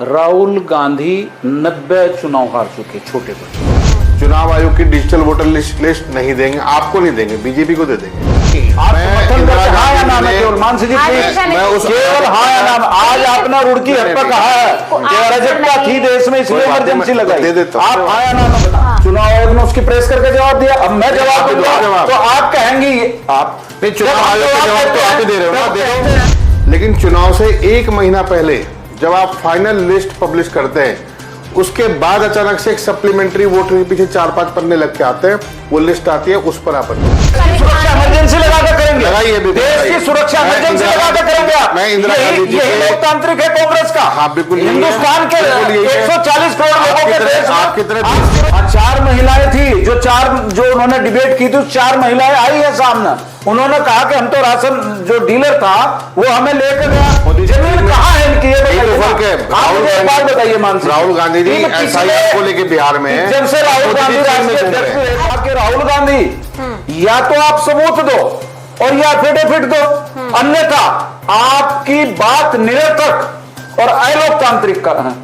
राहुल गांधी 90 चुनाव हार चुके, छोटे बड़े। चुनाव आयोग की डिजिटल वोटर लिस्ट नहीं देंगे, आपको नहीं देंगे, बीजेपी को दे देंगे। मानसी जी केवल हाँ या नाम। आज आपने रुड़की हत्या कहा है कि अराजकता थी देश में, इसलिए इमरजेंसी लगाई। दे देता आप हाँ या नाम। चुनाव आयोग ने उसकी प्रेस करके जवाब दिया, अब मैं जवाब दूंगा तो आप कहेंगे आप चुनाव आयोग का जवाब तो आप ही दे रहे हो ना। लेकिन चुनाव से एक महीना पहले जब आप फाइनल लिस्ट पब्लिश करते हैं, उसके बाद अचानक से एक सप्लीमेंट्री वोटर के पीछे 4-5 पन्ने लग के आते हैं, वो लिस्ट आती है, उस पर आप सुरक्षा इमरजेंसी लगाकर करेंगे, लगाइए देश की सुरक्षा इमरजेंसी लगाकर करेंगे आप। मैं इंदिरा गांधी जी यही लोकतांत्रिक है कांग्रेस का। हाँ बिल्कुल, हिंदुस्तान के 140 करोड़ लोगों के देश में आपकी तरह 4 महिलाएं थी जो उन्होंने डिबेट की थी, 4 महिलाएं आई है सामने। उन्होंने कहा कि हम तो राशन जो डीलर था वो हमें लेकर गया। जमीन कहाँ है इनकी, ये बात बताइए। मानसी राहुल गांधी जी एसआईआर को लेके बिहार में जब से राहुल गांधी या तो आप सबूत दो और या एफिडेविट दो, अन्यथा आपकी बात निरर्थक और अलोकतांत्रिक है।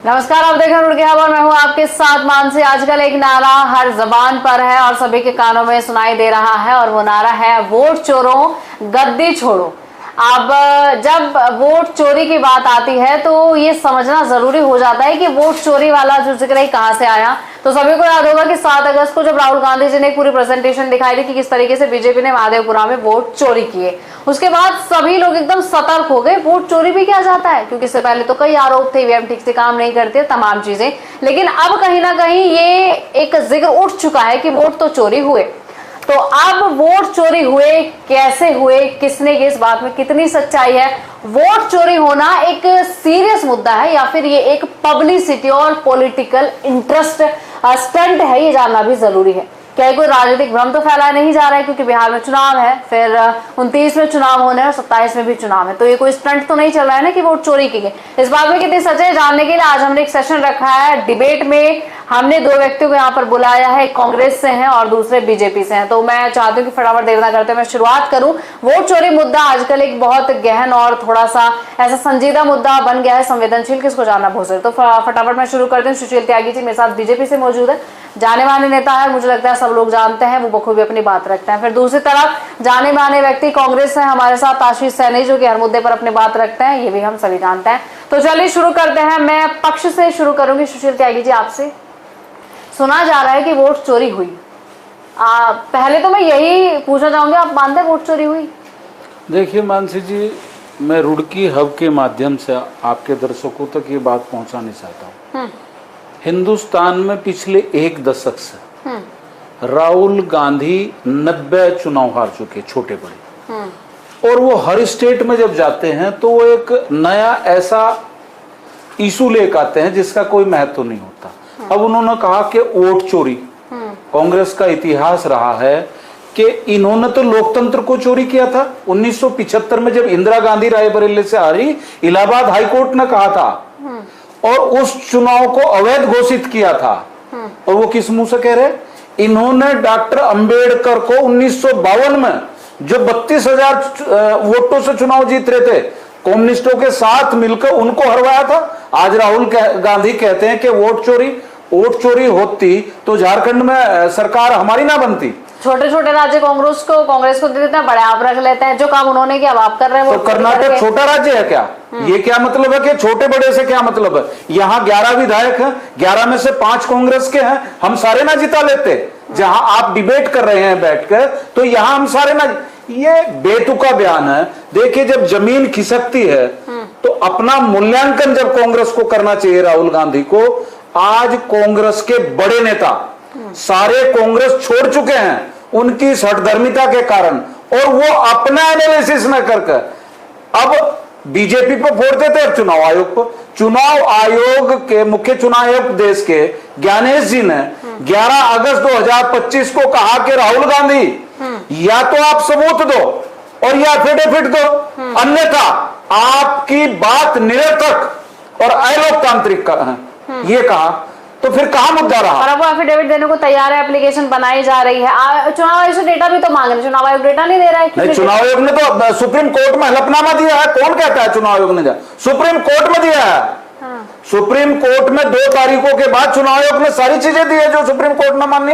नमस्कार, आप देख रहे हैं रुड़की खबर। मैं हूं आपके साथ मानसी। आजकल एक नारा हर जबान पर है और सभी के कानों में सुनाई दे रहा है, और वो नारा है वोट चोरों गद्दी छोड़ो। अब जब वोट चोरी की बात आती है तो ये समझना जरूरी हो जाता है कि वोट चोरी वाला जो जिक्र है कहां से आया। तो सभी को याद होगा कि 7 अगस्त को जब राहुल गांधी जी ने एक पूरी प्रेजेंटेशन दिखाई थी कि किस तरीके से बीजेपी ने महादेवपुरा में वोट चोरी किए, उसके बाद सभी लोग एकदम सतर्क हो गए। वोट चोरी भी क्या जाता है, क्योंकि इससे पहले तो कई आरोप थे, ईवीएम ठीक से काम नहीं करते, तमाम चीजें। लेकिन अब कहीं ना कहीं ये एक जिक्र उठ चुका है कि वोट तो चोरी हुए। तो अब वोट चोरी हुए, कैसे हुए, किसने किया, इस बात में कितनी सच्चाई है, वोट चोरी होना एक सीरियस मुद्दा है या फिर ये एक पब्लिसिटी और पॉलिटिकल इंटरेस्ट स्टंट है, ये जानना भी जरूरी है। क्या कोई राजनीतिक भ्रम तो फैलाया नहीं जा रहा है, क्योंकि बिहार में चुनाव है, फिर 29 में चुनाव होने और 27 में भी चुनाव है, तो ये कोई स्टंट तो नहीं चल रहा है ना कि वोट चोरी की गई। इस बात में कितनी सच्चाई जानने के लिए आज हमने एक सेशन रखा है। डिबेट में हमने 2 व्यक्तियों को यहाँ पर बुलाया है, एक कांग्रेस से हैं और दूसरे बीजेपी से हैं। तो मैं चाहती हूँ कि फटाफट देर ना करते मैं शुरुआत करूं। वोट चोरी मुद्दा आजकल एक बहुत गहन और थोड़ा सा ऐसा संजीदा मुद्दा बन गया है, संवेदनशील, किसको जानना बहुत जरूरी। तो फटाफट मैं शुरू करती हूँ। सुशील त्यागी जी मेरे साथ बीजेपी से मौजूद है, जाने माने नेता है, मुझे लगता है सब लोग जानते हैं, वो बखूबी अपनी बात रखते हैं। फिर दूसरी तरफ जाने माने व्यक्ति कांग्रेस से हमारे साथ आशीष सैनी, जो कि हर मुद्दे पर अपनी बात रखते हैं, ये भी हम सभी जानते हैं। तो चलिए शुरू करते हैं। मैं पक्ष से शुरू करूंगी। सुशील त्यागी जी, आपसे सुना जा रहा है कि वोट चोरी हुई। पहले तो मैं यही पूछना चाहूंगी, आप मानते हैं वोट चोरी हुई? देखिए मानसी जी, मैं रुड़की हब के माध्यम से आपके दर्शकों तक ये बात पहुंचाना चाहता हूँ। हिंदुस्तान में पिछले 1 दशक से राहुल गांधी 90 चुनाव हार चुके, छोटे बड़े। और वो हर स्टेट में जब जाते हैं तो वो एक नया ऐसा इशू लेकर आते हैं जिसका कोई महत्व नहीं होता। अब उन्होंने कहा कि वोट चोरी, कांग्रेस का इतिहास रहा है कि इन्होंने तो लोकतंत्र को चोरी किया था। 1975 में जब इंदिरा गांधी रायबरेली से हारी, इलाहाबाद हाईकोर्ट ने कहा था और उस चुनाव को अवैध घोषित किया था। और वो किस मुंह से कह रहे? इन्होंने डॉक्टर अंबेडकर को 1952 में जो 32,000 वोटों से चुनाव जीत रहे थे, कम्युनिस्टों के साथ मिलकर उनको हरवाया था। आज राहुल गांधी कहते हैं कि वोट चोरी होती तो झारखंड में सरकार हमारी ना बनती। छोटे छोटे राज्य कांग्रेस को दे देते हैं, बड़े आप रख लेते हैं। जो काम उन्होंने किया आप कर रहे हैं। तो कर्नाटक छोटा राज्य है क्या? ये क्या मतलब है कि छोटे बड़े से क्या मतलब है? यहाँ 11 विधायक हैं, 11 में से 5 कांग्रेस के हैं, हम सारे ना जिता लेते। जहां आप डिबेट कर रहे हैं बैठकर, तो यहाँ हम सारे ना, ये बेतुका बयान है। देखिए, जब जमीन खिसकती है तो अपना मूल्यांकन जब कांग्रेस को करना चाहिए, राहुल गांधी को। आज कांग्रेस के बड़े नेता सारे कांग्रेस छोड़ चुके हैं उनकी सठधर्मिता के कारण, और वो अपना एनालिसिस न करके अब बीजेपी पर फोड़ देते हैं, चुनाव आयोग पर। चुनाव आयोग के मुख्य चुनाव आयुक्त देश के ज्ञानेश जी ने 11 अगस्त 2025 को कहा कि राहुल गांधी या तो आप सबूत दो और ये एफिडेविट दो, अन्यथा आपकी बात निरर्थक और अलोकतांत्रिक ये कहा तो फिर कहां मुद्दा रहा। और अब वो एफिडेविट देने को तैयार है, एप्लीकेशन बनाई जा रही है। चुनाव आयोग से डेटा भी तो मांग रहे, चुनाव आयोग डेटा नहीं दे रहा है। नहीं, चुनाव आयोग ने तो सुप्रीम कोर्ट में हलफनामा दिया है। कौन कहता है चुनाव आयोग ने दिया? सुप्रीम कोर्ट में दिया है। सुप्रीम कोर्ट में 2 तारीखों के बाद चुनाव आयोग ने सारी चीजें दी है जो सुप्रीम कोर्ट ने मानी।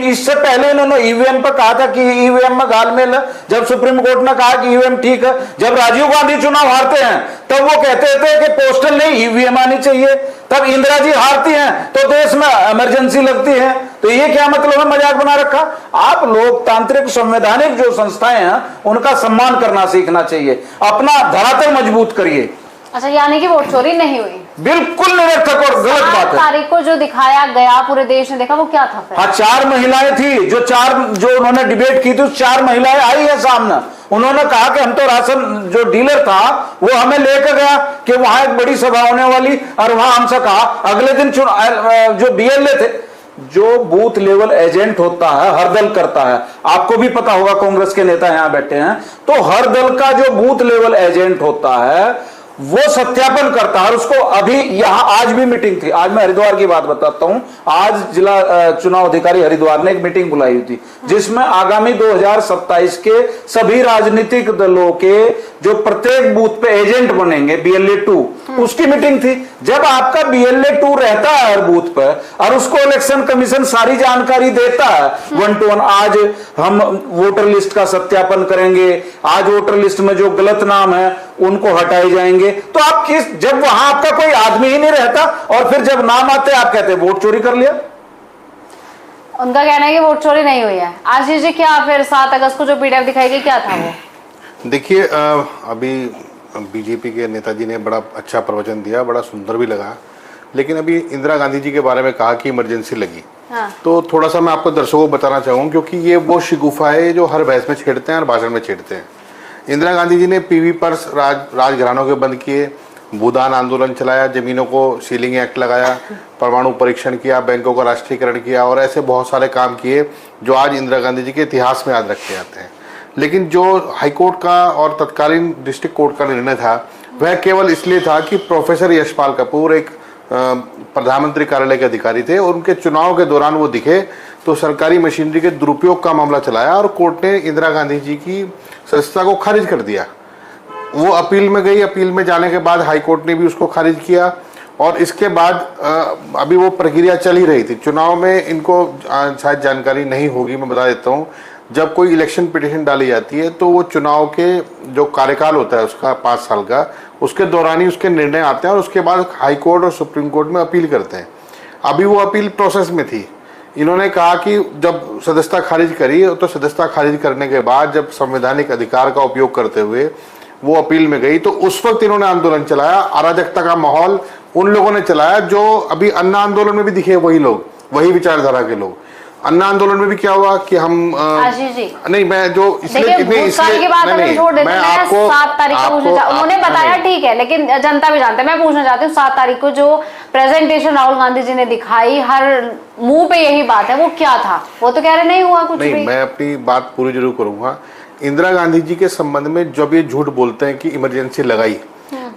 इससे पहले इन्होंने ईवीएम पर कहा था कि ईवीएम में घालमेल है, जब सुप्रीम कोर्ट ने कहा कि ईवीएम ठीक है। जब राजीव गांधी चुनाव हारते हैं तब वो कहते थे कि पोस्टल नहीं ईवीएम आनी चाहिए। तब इंदिरा जी हारती हैं तो देश में इमरजेंसी लगती है। तो ये क्या मतलब है, मजाक बना रखा। आप लोकतांत्रिक संवैधानिक जो संस्थाएं हैं उनका सम्मान करना सीखना चाहिए, अपना धरातल मजबूत करिए। अच्छा, यानी कि वोट चोरी नहीं हुई? बिल्कुल निरर्थक और गलत बात है। 7 तारीख को जो दिखाया गया पूरे देश ने देखा, वो क्या था फिर? हाँ, 4 महिलाएं थी जो उन्होंने डिबेट की थी, 4 महिलाएं आई है सामने। उन्होंने कहा कि हम तो राशन जो डीलर था वो हमें लेकर गया कि वहां एक बड़ी सभा होने वाली, और वहां हमसे कहा अगले दिन जो बीएलए थे, जो बूथ लेवल एजेंट होता है, हर दल करता है, आपको भी पता होगा, कांग्रेस के नेता यहां बैठे हैं, तो हर दल का जो बूथ लेवल एजेंट होता है वो सत्यापन करता है। और उसको अभी यहां आज भी मीटिंग थी, आज मैं हरिद्वार की बात बताता हूं। आज जिला चुनाव अधिकारी हरिद्वार ने एक मीटिंग बुलाई हुई थी जिसमें आगामी 2027 के सभी राजनीतिक दलों के जो प्रत्येक बूथ पे एजेंट बनेंगे BLA-2, उसकी मीटिंग थी। जब आपका BLA-2 रहता है हर बूथ पर और उसको इलेक्शन कमीशन सारी जानकारी देता है 1 to 1, आज हम वोटर लिस्ट का सत्यापन करेंगे, आज वोटर लिस्ट में जो गलत नाम है उनको हटाए जाएंगे, तो आप जब वहां आपका कोई आदमी ही नहीं रहता और फिर जब नाम आते हैं आप कहते हैं वोट चोरी कर लिया। उनका कहना है कि वोट चोरी नहीं हुई है। आशीष जी, क्या फिर 7 अगस्त को जो PDF दिखाई गई क्या था वो? देखिए, अभी बीजेपी के नेताजी ने बड़ा अच्छा प्रवचन दिया, बड़ा सुंदर भी लगा, लेकिन अभी इंदिरा गांधी जी के बारे में कहा कि इमरजेंसी लगी। हाँ। तो थोड़ा सा मैं आपको दर्शकों को बताना चाहूँगा, क्योंकि ये वो शिगुफा है जो हर बहस में छेड़ते हैं और भाषण में छेड़ते हैं। इंदिरा गांधी जी ने PV पर राजघरानों के बंद किए, भूदान आंदोलन चलाया, जमीनों को सीलिंग एक्ट लगाया, परमाणु परीक्षण किया, बैंकों का राष्ट्रीयकरण किया, और ऐसे बहुत सारे काम किए जो आज इंदिरा गांधी जी के इतिहास में याद रखे जाते हैं। लेकिन जो हाईकोर्ट का और तत्कालीन डिस्ट्रिक्ट कोर्ट का निर्णय था वह केवल इसलिए था कि प्रोफेसर यशपाल कपूर एक प्रधानमंत्री कार्यालय के अधिकारी थे और उनके चुनाव के दौरान वो दिखे तो सरकारी मशीनरी के दुरुपयोग का मामला चलाया और कोर्ट ने इंदिरा गांधी जी की सदस्यता को खारिज कर दिया। वो अपील में गई, अपील में जाने के बाद हाईकोर्ट ने भी उसको खारिज किया और इसके बाद अभी वो प्रक्रिया चल ही रही थी। चुनाव में इनको शायद जानकारी नहीं होगी, मैं बता देता हूँ, जब कोई इलेक्शन पिटीशन डाली जाती है तो वो चुनाव के जो कार्यकाल होता है उसका 5 साल का, उसके दौरान ही उसके निर्णय आते हैं और उसके बाद हाई कोर्ट और सुप्रीम कोर्ट में अपील करते हैं। अभी वो अपील प्रोसेस में थी। इन्होंने कहा कि जब सदस्यता खारिज करी तो सदस्यता खारिज करने के बाद जब संवैधानिक अधिकार का उपयोग करते हुए वो अपील में गई तो उस वक्त इन्होंने आंदोलन चलाया। अराजकता का माहौल उन लोगों ने चलाया जो अभी अन्ना आंदोलन में भी दिखे, वही लोग, वही विचारधारा के लोग। अन्ना आंदोलन में भी क्या हुआ कि हम नहीं, मैं जो इसलिए मैं आपको 7 तारीख को पूछना, उन्होंने बताया ठीक है, लेकिन जनता भी जानता है। मैं पूछना चाहती हूँ 7 तारीख को जो प्रेजेंटेशन राहुल गांधी जी ने दिखाई, हर मुंह पे यही बात है, वो क्या था? वो तो कह रहे नहीं हुआ कुछ भी। मैं अपनी बात पूरी जरूर करूंगा। इंदिरा गांधी जी के संबंध में जब ये झूठ बोलते हैं कि इमरजेंसी लगाई,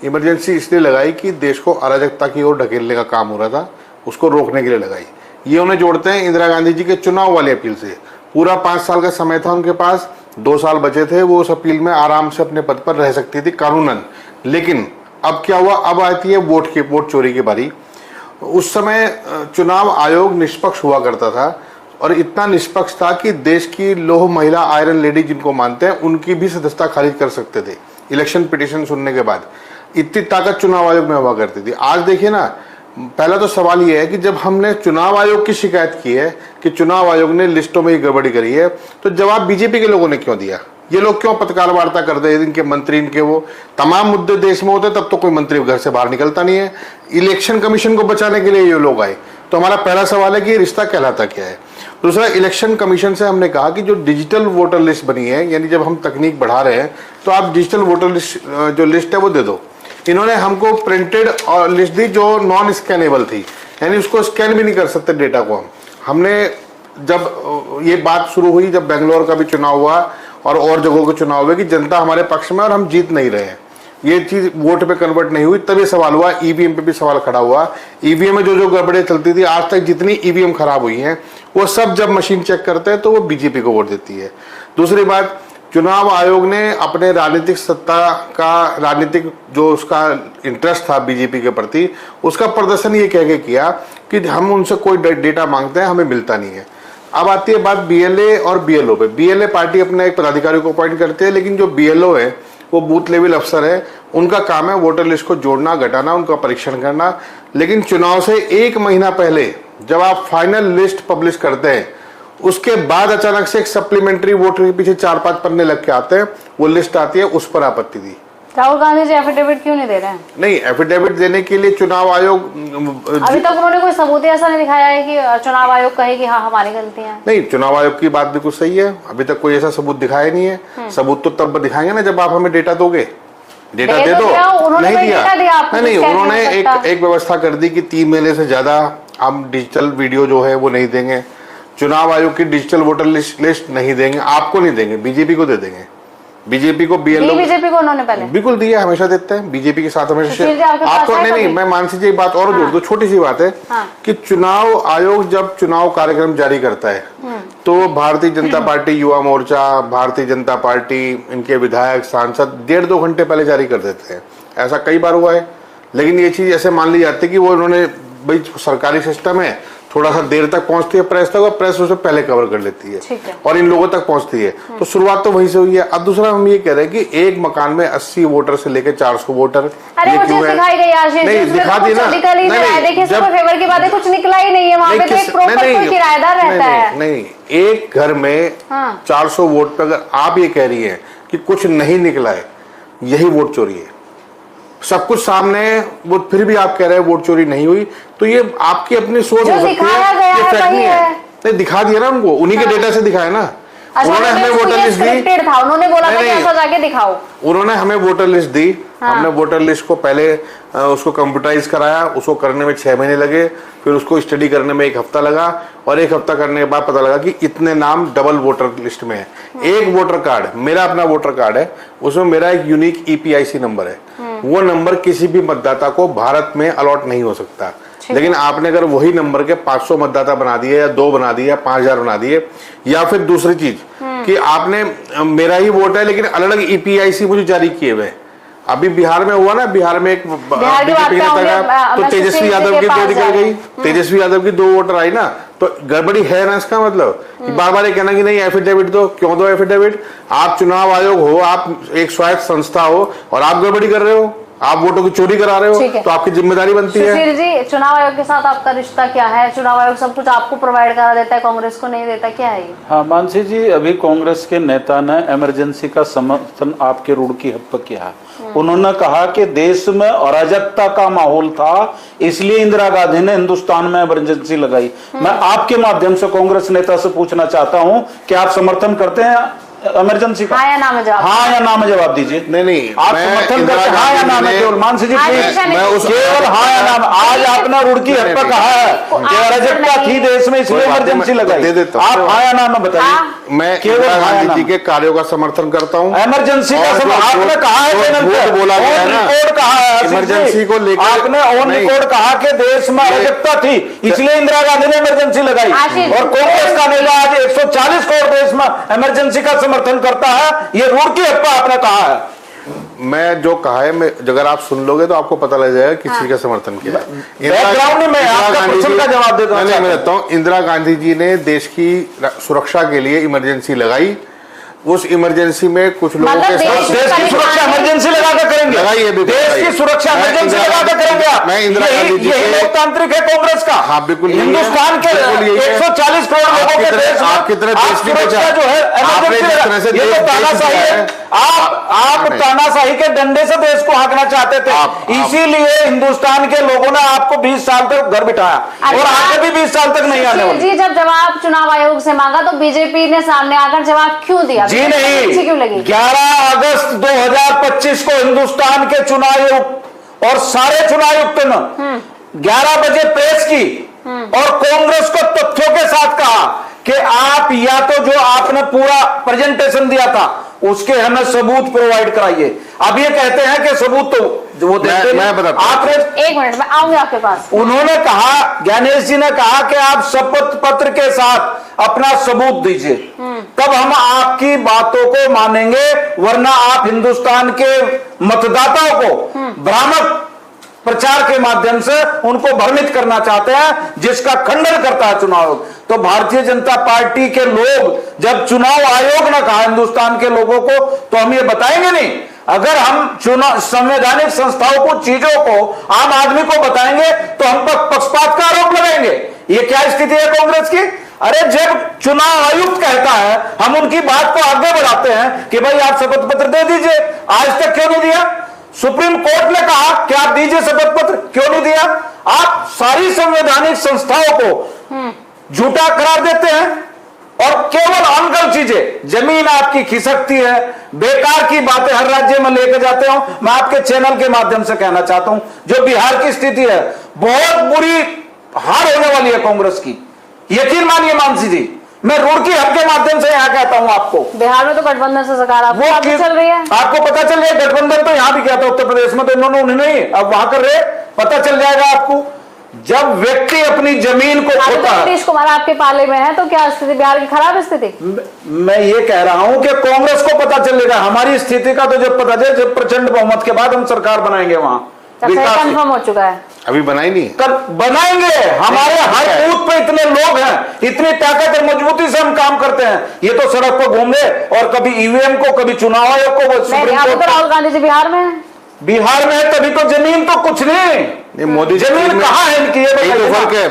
इमरजेंसी इसलिए लगाई कि देश को अराजकता की ओर ढकेलने का काम हो रहा था, उसको रोकने के लिए लगाई। ये उन्हें जोड़ते हैं इंदिरा गांधी जी के चुनाव वाले अपील से। पूरा 5 साल का समय था उनके पास, 2 साल बचे थे, वो उस अपील में आराम से अपने पद पर रह सकती थी कानूनन। लेकिन अब क्या हुआ, अब आती है वोट चोरी की बारी। उस समय चुनाव आयोग निष्पक्ष हुआ करता था और इतना निष्पक्ष था कि देश की लौह महिला आयरन लेडी जिनको मानते हैं उनकी भी सदस्यता खारिज कर सकते थे इलेक्शन पिटीशन सुनने के बाद। इतनी ताकत चुनाव आयोग में हुआ करती थी। आज देखिए ना, पहला तो सवाल यह है कि जब हमने चुनाव आयोग की शिकायत की है कि चुनाव आयोग ने लिस्टों में गड़बड़ी करी है, तो जवाब बीजेपी के लोगों ने क्यों दिया? ये लोग क्यों पत्रकार वार्ता करते हैं? इनके मंत्री, इनके वो तमाम मुद्दे देश में होते तब तो कोई मंत्री घर से बाहर निकलता नहीं है। इलेक्शन कमीशन को बचाने के लिए ये लोग आए। तो हमारा पहला सवाल है कि ये रिश्ता कहलाता क्या है। दूसरा, इलेक्शन कमीशन से हमने कहा कि जो डिजिटल वोटर लिस्ट बनी है, यानी जब हम तकनीक बढ़ा रहे हैं तो आप डिजिटल वोटर लिस्ट जो लिस्ट है वो दे दो। इन्होंने हमको प्रिंटेड और लिस्ट दी जो नॉन स्कैनेबल थी, यानी उसको स्कैन भी नहीं कर सकते डेटा को। हमने जब ये बात शुरू हुई, जब बेंगलोर का भी चुनाव हुआ और जगहों के चुनाव हुए कि जनता हमारे पक्ष में और हम जीत नहीं रहे हैं, ये चीज वोट पे कन्वर्ट नहीं हुई, तब ये सवाल हुआ। ईवीएम पे भी सवाल खड़ा हुआ। ईवीएम में जो गड़बड़े चलती थी, आज तक जितनी ईवीएम खराब हुई हैं वो सब जब मशीन चेक करते हैं तो वो बीजेपी को वोट देती है। दूसरी बात, चुनाव आयोग ने अपने राजनीतिक सत्ता का, राजनीतिक जो उसका इंटरेस्ट था बीजेपी के प्रति, उसका प्रदर्शन ये कह के किया कि हम उनसे कोई डेटा मांगते हैं, हमें मिलता नहीं है। अब आती है बात बीएलए और बीएलओ पे। बीएलए पार्टी अपने एक पदाधिकारी को अपॉइंट करती है, लेकिन जो बीएलओ है वो बूथ लेवल अफसर है, उनका काम है वोटर लिस्ट को जोड़ना, घटाना, उनका परीक्षण करना। लेकिन चुनाव से 1 महीना पहले जब आप फाइनल लिस्ट पब्लिश करते हैं, उसके बाद अचानक से एक सप्लीमेंट्री वोटर के पीछे 4-5 पन्ने लग के आते हैं, वो लिस्ट आती है, उस पर आपत्ति दी। राहुल गांधी जी एफिडेविट क्यों नहीं दे रहे हैं? नहीं, एफिडेविट देने के लिए चुनाव आयोग अभी तक उन्होंने कोई सबूत ऐसा नहीं दिखाया है कि चुनाव आयोग कहे कि हाँ हमारी गलतियां हैं। नहीं, चुनाव आयोग की बात बिल्कुल सही है, अभी तक कोई ऐसा सबूत दिखाया नहीं है। सबूत तो तब दिखाएंगे ना जब आप हमें डेटा दोगे। डेटा दे दो, नहीं दिया। नहीं, उन्होंने एक व्यवस्था कर दी कि 3 महीने से ज्यादा हम डिजिटल वीडियो जो है वो नहीं देंगे, चुनाव आयोग की डिजिटल वोटर लिस्ट नहीं देंगे, आपको नहीं देंगे, बीजेपी को दे देंगे। बीजेपी को बीएलओ, बीजेपी को उन्होंने पहले बिल्कुल दिया, हमेशा देते हैं बीजेपी के साथ हमेशा। आपको नहीं, मैं मानसी जी एक बात और जोड़ दो, छोटी सी बात है कि चुनाव आयोग जब चुनाव कार्यक्रम जारी करता है तो भारतीय जनता पार्टी, युवा मोर्चा, भारतीय जनता पार्टी, इनके विधायक, सांसद 1.5-2 घंटे पहले जारी कर देते हैं। ऐसा कई बार हुआ है। लेकिन ये चीज ऐसे मान ली जाती है कि वो उन्होंने, भाई सरकारी सिस्टम है, थोड़ा सा देर तक पहुंचती है प्रेस तक, और प्रेस उसे पहले कवर कर लेती है और इन लोगों तक पहुंचती है। तो शुरुआत तो वहीं से हुई है। अब दूसरा हम ये कह रहे हैं कि एक मकान में 80 वोटर से लेकर 400 वोटर, अरे वो चीज दिखाई गई आशीष, नहीं दिखा दी ना, देखिए फेवर की बात है, कुछ निकला ही नहीं है वहाँ पे, तो एक प्रॉपर कोई किराएदार रहता है। नहीं, एक घर में 400 वोट पे अगर आप ये कह रही है कि कुछ नहीं निकला है, यही वोट चोरी है। सब कुछ सामने है, वो फिर भी आप कह रहे हैं वोट चोरी नहीं हुई, तो ये आपकी अपनी सोच हो सकती है, ये फैक्ट नहीं है। नहीं, दिखा दिया ना उनको, उन्हीं के डेटा से दिखाया ना। उन्होंने हमें वोटर लिस्ट दी था, उन्होंने बोला था कि ऐसा जाके दिखाओ। उन्होंने हमें वोटर लिस्ट दी, हमने वोटर लिस्ट को पहले उसको कंप्यूटराइज कराया, उसको करने में 6 महीने लगे, फिर उसको स्टडी करने में 1 हफ्ता लगा, और 1 हफ्ता करने के बाद पता लगा कि इतने नाम डबल वोटर लिस्ट में है। एक वोटर कार्ड, मेरा अपना वोटर कार्ड है, उसमें मेरा एक यूनिक EPIC नंबर है, वो नंबर किसी भी मतदाता को भारत में अलॉट नहीं हो सकता। लेकिन आपने अगर वही नंबर के 500 मतदाता बना दिए, या 2 बना दिए, या 5000 बना दिए, या फिर दूसरी चीज कि आपने मेरा ही वोट है लेकिन अलग अलग EPIC मुझे जारी किए हुए। अभी बिहार में हुआ ना, बिहार में एक बीजेपी के नेता, तो तेजस्वी यादव की 2 निकल गई, तेजस्वी यादव की 2 वोटर आई ना, तो गड़बड़ी है ना। इसका मतलब बार बार ये कहना कि नहीं एफिडेविट दो, क्यों दो एफिडेविट? आप चुनाव आयोग हो, आप एक स्वायत्त संस्था हो, और आप गड़बड़ी कर रहे हो, आप वोटों की चोरी करा रहे हो, तो आपकी जिम्मेदारी बनती है। सुशील जी, चुनाव आयोग के साथ आपका रिश्ता क्या है? चुनाव आयोग सब कुछ आपको प्रोवाइड करा देता है, कांग्रेस को नहीं देता, क्या है ये? हाँ मानसी जी, अभी कांग्रेस के नेता ने इमरजेंसी का समर्थन आपके रुड़की हब पर किया। उन्होंने कहा कि देश में अराजकता का माहौल था, इसलिए इंदिरा गांधी ने हिंदुस्तान में इमरजेंसी लगाई। मैं आपके माध्यम से कांग्रेस नेता से पूछना चाहता हूँ कि आप समर्थन करते हैं इमरजेंसी का? हाँ या ना में जवाब, हाँ या ना में जवाब दीजिए। नहीं, आप समर्थन करते हैं हाँ या ना में? केवल मानसी जी केवल हाँ या ना में। आज आपने रुड़की हब पर कहा है कि अराजकता थी देश में, इसलिए इमरजेंसी लगाई। आप हाँ या ना में बताइए। मैं केवल गांधी जी के कार्यों का समर्थन करता हूँ। इमरजेंसी का आपने कहा है, बोला गया है ना, कहा है इमरजेंसी को लेकर आपने ऑन रिकॉर्ड कहा कि देश में अराजकता थी, इसलिए इंदिरा गांधी ने इमरजेंसी लगाई। और कांग्रेस का नेता आज 140 करोड़ देश में इमरजेंसी का समर्थन करता है, ये रुड़की हब पर आपने कहा है। मैं जो कहा है, अगर आप सुन लोगे तो आपको पता लग जाएगा किस चीज का समर्थन किया। बैकग्राउंड में आपका क्वेश्चन का जवाब देता हूं। मैं देता हूं, इंदिरा गांधी जी ने देश की सुरक्षा के लिए इमरजेंसी लगाई। उस इमरजेंसी में कुछ लोगों के साथ देश की सुरक्षा इमरजेंसी लगाकर करेंगे, लगाइए देश की सुरक्षा इमरजेंसी लगाकर करेंगे आप। मैं इंदिरा गांधी जी यही लोकतांत्रिक है कांग्रेस का। हाँ बिल्कुल, हिंदुस्तान के 140 करोड़ लोगों के देश आप कितने देश की सुरक्षा जो है इमरजेंसी, ये तो तानाशाही है। आप तानाशाही के डंडे से देश को हाँकना चाहते थे, इसीलिए हिंदुस्तान के लोगों ने आपको 20 साल तक घर बिठाया, और आगे भी 20 साल तक नहीं आने वाले। जी, जब जवाब चुनाव आयोग से मांगा तो बीजेपी ने सामने आकर जवाब क्यों दिया? जी नहीं, क्यों लगी? 11 अगस्त 2025 को हिंदुस्तान के चुनाव और सारे चुनायुक्त ने 11 बजे प्रेस की और कांग्रेस को तथ्यों के साथ कहा कि आप या तो जो आपने पूरा प्रेजेंटेशन दिया था उसके हमें सबूत प्रोवाइड कराइए। अब ये कहते हैं कि सबूत तो वो देते मैं बताता हूं। आपने, एक मिनट में आऊंगी आपके पास। उन्होंने कहा, ज्ञानेश जी ने कहा कि आप शपथ पत्र के साथ अपना सबूत दीजिए, तब हम आपकी बातों को मानेंगे, वरना आप हिंदुस्तान के मतदाताओं को भ्रामक प्रचार के माध्यम से उनको भ्रमित करना चाहते हैं, जिसका खंडन करता है चुनाव आयोग। तो भारतीय जनता पार्टी के लोग जब चुनाव आयोग ने कहा हिंदुस्तान के लोगों को, तो हम ये बताएंगे नहीं। अगर हम चुनाव संवैधानिक संस्थाओं को, चीजों को आम आदमी को बताएंगे तो हम पर पक्षपात का आरोप लगाएंगे। ये क्या स्थिति है कांग्रेस की? अरे जब चुनाव आयुक्त कहता है, हम उनकी बात को आगे बढ़ाते हैं कि भाई आप शपथ पत्र दे दीजिए, आज तक क्यों नहीं दिया? सुप्रीम कोर्ट ने कहा कि आप दीजिए शपथ पत्र, क्यों नहीं दिया? आप सारी संवैधानिक संस्थाओं को झूठा करार देते हैं और केवल अनगढ़ चीजें, जमीन आपकी खिसकती है, बेकार की बातें हर राज्य में लेकर जाते हो। मैं आपके चैनल के माध्यम से कहना चाहता हूं, जो बिहार की स्थिति है बहुत बुरी हार होने वाली है कांग्रेस की, यकीन मानिए मानसी जी। मैं रुड़की हब के माध्यम से यहाँ कहता हूँ आपको। बिहार में तो गठबंधन से सकारात्मक चल रही है, आपको पता चल जाए। गठबंधन तो यहाँ भी किया था, उत्तर प्रदेश में तो उन्होंने नहीं, अब वहां कर रहे, पता चल जाएगा आपको। जब व्यक्ति अपनी जमीन को खोता है। नीतीश कुमार आपके पाले में है, तो क्या स्थिति बिहार की खराब स्थिति? मैं ये कह रहा हूं कि कांग्रेस को पता चलेगा हमारी स्थिति का, तो जब पता चले, जब प्रचंड बहुमत के बाद हम सरकार बनाएंगे वहां। कंफर्म हो चुका है, अभी बनाई नहीं, कल बनाएंगे। हमारे हर बूथ पे इतने लोग हैं, इतनी ताकत और मजबूती से हम काम करते हैं। ये तो सड़क पर घूम रहे, और कभी ईवीएम को, कभी चुनाव आयोग को, राहुल गांधी जी बिहार में है। बिहार में है, तभी तो जमीन तो कुछ नहीं। मोदी जमीन कहाँ है इनकी? ये तो फर्क है।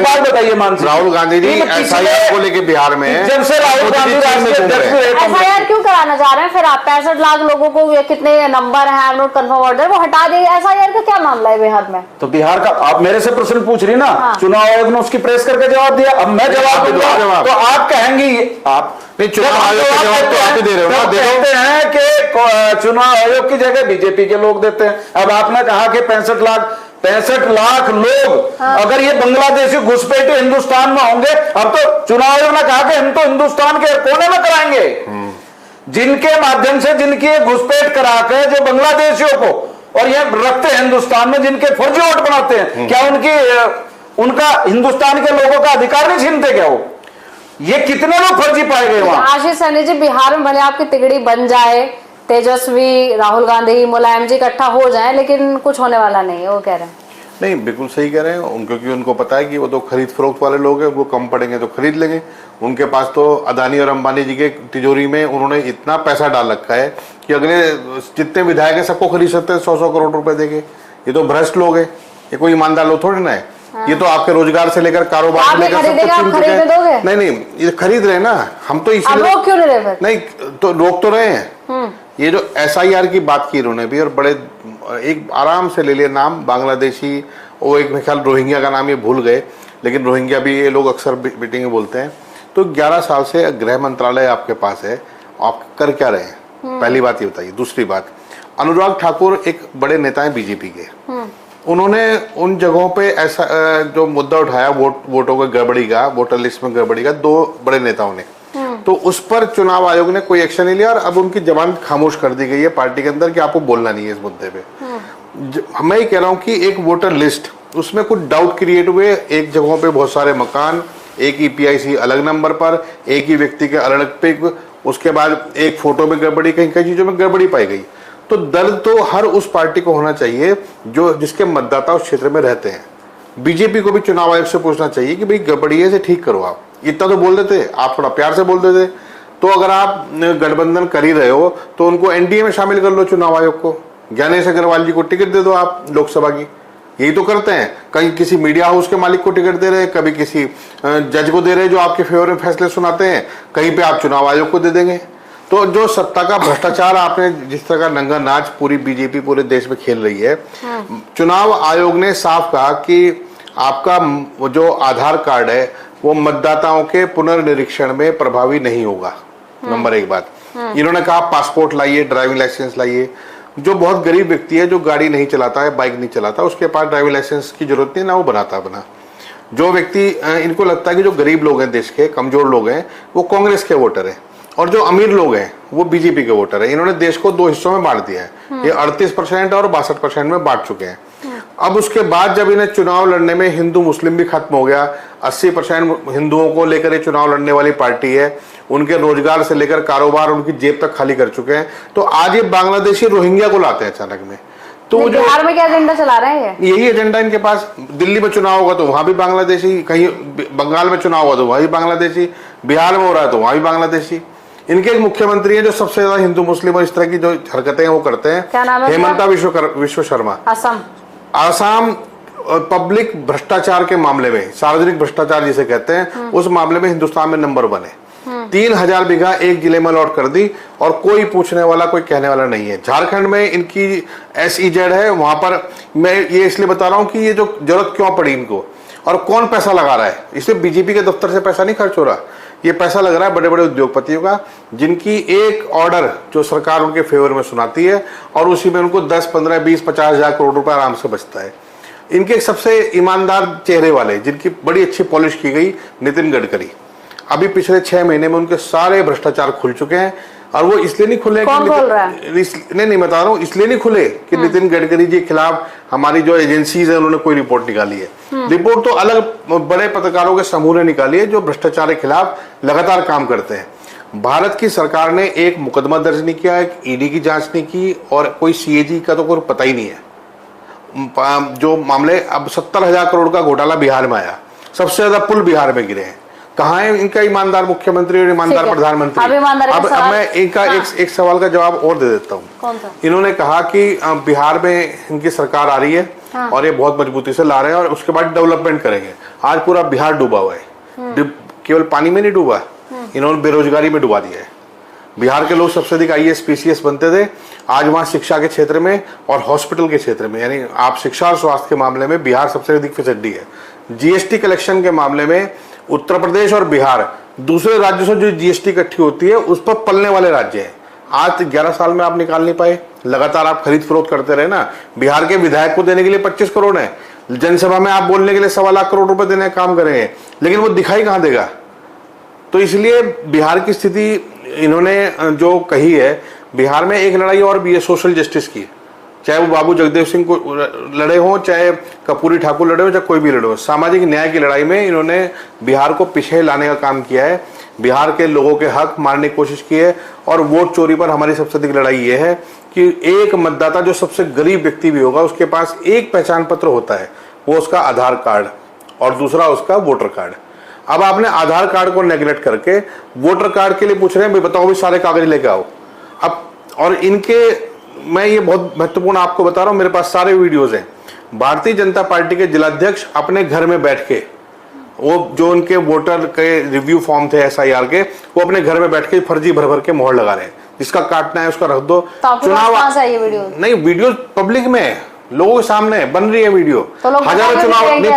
बात बताइए मानसी। राहुल गांधी जी एसआईआर को लेके बिहार में, जब से राहुल गांधी एसआईआर क्यों कराना चाह रहे हैं? फिर आप 65 लाख लोगों को कितने नंबर है नोट कन्फर्म ऑर्डर, वो हटा देंगे। एसआईआर का क्या मामला है बिहार में? तो बिहार का आप मेरे से प्रश्न पूछ रही ना, हाँ। चुनाव आयोग ने उसकी प्रेस करके जवाब दिया, अब मैं जवाब दूंगा तो आप कहेंगे आप नहीं, चुनाव आयोग का जवाब तो आप ही दे रहे हो ना। कहते हैं कि चुनाव आयोग की जगह बीजेपी के लोग देते हैं। अब आपने कहा कि 65 लाख लोग, अगर ये बांग्लादेशी घुसपैठे हिंदुस्तान में होंगे, अब तो चुनाव आयोग ने कहा कि हम तो हिंदुस्तान के कोने में कराएंगे, जिनके माध्यम से जिनकी घुसपैठ करा के जो बांग्लादेशियों को और ये रखते हैं हिंदुस्तान में, जिनके फर्जी वोट बनाते हैं, क्या उनका हिंदुस्तान के लोगों का अधिकार नहीं छीनते क्या? वो ये कितने लोग फर्जी पाए गए वहां? आशीष सहनी जी, बिहार में भले आपकी तिगड़ी बन जाए, तेजस्वी, राहुल गांधी, मुलायम जी इकट्ठा हो जाए, लेकिन कुछ होने वाला नहीं है, वो कह रहे हैं। नहीं, बिल्कुल सही कह रहे हैं क्योंकि उनको पता है कि वो तो खरीद फरोख्त वाले लोग हैं, वो कम पड़ेंगे तो खरीद लेंगे। उनके पास तो अदानी और अंबानी जी के तिजोरी में उन्होंने इतना पैसा डाल रखा है कि अगले जितने विधायक हैं सबको खरीद सकते हैं 100-100 करोड़ रुपए देके। ये तो भ्रष्ट लोग हैं, ये कोई ईमानदार लोग थोड़ी ना है। ये तो आपके रोजगार से लेकर कारोबार से लेकर सब कुछ। नहीं, ये खरीद रहे ना, हम तो इसीलिए रोक क्यों नहीं रहे? नहीं तो रोक तो रहे हैं। ये जो एसआईआर की बात की उन्होंने भी, और बड़े एक आराम से ले लिया नाम, बांग्लादेशी, वो एक मेरे ख्याल रोहिंग्या का नाम ये भूल गए, लेकिन रोहिंग्या भी ये लोग अक्सर मीटिंग में बोलते हैं। तो 11 साल से गृह मंत्रालय आपके पास है, आप कर क्या रहे हैं? पहली बात ये बताइए। दूसरी बात, अनुराग ठाकुर एक बड़े नेता हैं बीजेपी के, उन्होंने उन जगहों पे ऐसा जो मुद्दा उठाया वोटों की गड़बड़ी का, वोटर लिस्ट में गड़बड़ी का, 2 बड़े नेताओं ने, तो उस पर चुनाव आयोग ने कोई एक्शन नहीं लिया और अब उनकी जबान खामोश कर दी गई है पार्टी के अंदर कि आपको बोलना नहीं है इस मुद्दे पे। मैं ये कह रहा हूँ कि एक वोटर लिस्ट, उसमें कुछ डाउट क्रिएट हुए, एक जगहों पे बहुत सारे मकान, एक EPIC अलग नंबर पर, एक ही व्यक्ति के अलग पिक, उसके बाद एक फोटो में गड़बड़ी, कहीं कई चीजों में गड़बड़ी पाई गई। तो दर्द तो हर उस पार्टी को होना चाहिए जो जिसके मतदाता उस क्षेत्र में रहते हैं। बीजेपी को भी चुनाव आयोग से पूछना चाहिए कि भाई गड़बड़ी है, से ठीक करो। आप इतना तो बोल देते, आप थोड़ा प्यार से बोल देते। तो अगर आप गठबंधन कर ही रहे हो तो उनको NDA में शामिल कर लो, चुनाव आयोग को। ज्ञानेश अग्रवाल जी को टिकट दे दो आप लोकसभा की, यही तो करते हैं। कहीं किसी मीडिया हाउस के मालिक को टिकट दे रहे हैं, कभी किसी जज को दे रहे हैं जो आपके फेवर में फैसले सुनाते हैं, कहीं पे आप चुनाव आयोग को दे देंगे। तो जो सत्ता का भ्रष्टाचार आपने जिस तरह का नंगा नाच पूरी बीजेपी पूरे देश में खेल रही है, चुनाव आयोग ने साफ कहा कि आपका जो आधार कार्ड है वो मतदाताओं के पुनर्निरीक्षण में प्रभावी नहीं होगा। नंबर 1 बात। इन्होंने कहा पासपोर्ट लाइए, ड्राइविंग लाइसेंस लाइए। जो बहुत गरीब व्यक्ति है, जो गाड़ी नहीं चलाता है, बाइक नहीं चलाता, उसके पास ड्राइविंग लाइसेंस की जरूरत नहीं, ना वो बनाता बना। जो व्यक्ति इनको लगता है कि जो गरीब लोग हैं, देश के कमजोर लोग हैं, वो कांग्रेस के वोटर हैं, और जो अमीर लोग हैं वो बीजेपी के वोटर हैं। इन्होंने देश को 2 हिस्सों में बांट दिया है। ये 38% और 62% में बांट चुके हैं। अब उसके बाद जब इन्हें चुनाव लड़ने में हिंदू मुस्लिम भी खत्म हो गया, 80% हिंदुओं को लेकर ये चुनाव लड़ने वाली पार्टी है, उनके रोजगार से लेकर कारोबार उनकी जेब तक खाली कर चुके हैं, तो आज ये बांग्लादेशी रोहिंग्या को लाते हैं अचानक में। तो जो बिहार में क्या एजेंडा चला रहे हैं? यही एजेंडा इनके पास। दिल्ली में चुनाव होगा तो वहां भी बांग्लादेशी, कहीं बंगाल में चुनाव होगा तो वहां भी बांग्लादेशी, बिहार में हो रहा है तो वहां भी बांग्लादेशी। इनके एक मुख्यमंत्री हैं जो सबसे ज्यादा हिंदू मुस्लिम और इस तरह की जो हरकतें हैं वो करते हैं। क्या नाम है? हेमंता विश्व शर्मा। आसाम पब्लिक भ्रष्टाचार के मामले में, सार्वजनिक भ्रष्टाचार जिसे कहते हैं, उस मामले में हिंदुस्तान में नंबर 1 है। 3000 बीघा एक जिले में अलॉट कर दी और कोई पूछने वाला, कोई कहने वाला नहीं है। झारखंड में इनकी SEZ है, वहां पर मैं ये इसलिए बता रहा हूं कि ये जो जरूरत क्यों पड़ी इनको और कौन पैसा लगा रहा है, इसमें बीजेपी के दफ्तर से पैसा नहीं खर्च हो रहा, ये पैसा लग रहा है बड़े बड़े उद्योगपतियों का, जिनकी एक ऑर्डर जो सरकार उनके फेवर में सुनाती है और उसी में उनको 10, 15, 20, 50 हजार करोड़ रुपए आराम से बचता है। इनके सबसे ईमानदार चेहरे वाले, जिनकी बड़ी अच्छी पॉलिश की गई, नितिन गडकरी, अभी पिछले 6 महीने में उनके सारे भ्रष्टाचार खुल चुके हैं। और वो इसलिए नहीं खुले, कौन बोल रहा है? नहीं बता रहा हूँ, इसलिए नहीं खुले कि नितिन गडकरी जी के खिलाफ हमारी जो एजेंसीज है उन्होंने कोई रिपोर्ट निकाली है। रिपोर्ट तो अलग बड़े पत्रकारों के समूह ने निकाली है जो भ्रष्टाचार के खिलाफ लगातार काम करते हैं। भारत की सरकार ने एक मुकदमा दर्ज नहीं किया, एक ईडी की जांच नहीं की और कोई CAG का तो कोई पता ही नहीं है। जो मामले, अब 70,000 करोड़ का घोटाला बिहार में आया, सबसे ज्यादा पुल बिहार में गिरे हैं। कहाँ है इनका ईमानदार मुख्यमंत्री और ईमानदार प्रधानमंत्री? अब मैं इनका एक सवाल का जवाब और दे देता हूँ। इन्होंने कहा कि बिहार में इनकी सरकार आ रही है और ये बहुत मजबूती से ला रहे हैं और उसके बाद डेवलपमेंट करेंगे। आज पूरा बिहार डूबा हुआ है, केवल पानी में नहीं डूबा, इन्होंने बेरोजगारी में डुबा दिया है। बिहार के लोग सबसे अधिक IAS PCS बनते थे, आज वहां शिक्षा के क्षेत्र में और हॉस्पिटल के क्षेत्र में, यानी आप शिक्षा और स्वास्थ्य के मामले में बिहार सबसे अधिक फिसड्डी है। GST कलेक्शन के मामले में उत्तर प्रदेश और बिहार दूसरे राज्यों से जो GST इकट्ठी होती है उस पर पलने वाले राज्य हैं। आज 11 साल में आप निकाल नहीं पाए, लगातार आप खरीद फरोख्त करते रहे ना। बिहार के विधायक को देने के लिए 25 करोड़ है, जनसभा में आप बोलने के लिए 1.25 लाख करोड़ रुपए देने का काम करेंगे, लेकिन वो दिखाई कहां देगा? तो इसलिए बिहार की स्थिति इन्होंने जो कही है, बिहार में एक लड़ाई और भी है सोशल जस्टिस की, चाहे वो बाबू जगदेव सिंह को लड़े हों, चाहे कर्पूरी ठाकुर लड़े हो, चाहे कोई भी लड़े हो। सामाजिक न्याय की लड़ाई में इन्होंने बिहार को पीछे लाने का काम किया है, बिहार के लोगों के हक मारने की कोशिश की है। और वोट चोरी पर हमारी सबसे अधिक लड़ाई ये है कि एक मतदाता जो सबसे गरीब व्यक्ति भी होगा उसके पास एक पहचान पत्र होता है, वो उसका आधार कार्ड और दूसरा उसका वोटर कार्ड। अब आपने आधार कार्ड को नेग्लेक्ट करके वोटर कार्ड के लिए पूछ रहे हैं, भाई बताओ भी सारे कागज लेके आओ। अब और इनके, मैं ये बहुत महत्वपूर्ण आपको बता रहा हूं, मेरे पास सारे वीडियोस हैं। भारतीय जनता पार्टी के जिलाध्यक्ष अपने घर में बैठ के, वो जो उनके वोटर के रिव्यू फॉर्म थे SIR के, वो अपने घर में बैठ के फर्जी भर के मोहर लगा रहे हैं। जिसका काटना है उसका रख दो। चुनाव नहीं, वीडियो पब्लिक में लोगों के सामने बन रही है वीडियो, तो हजारों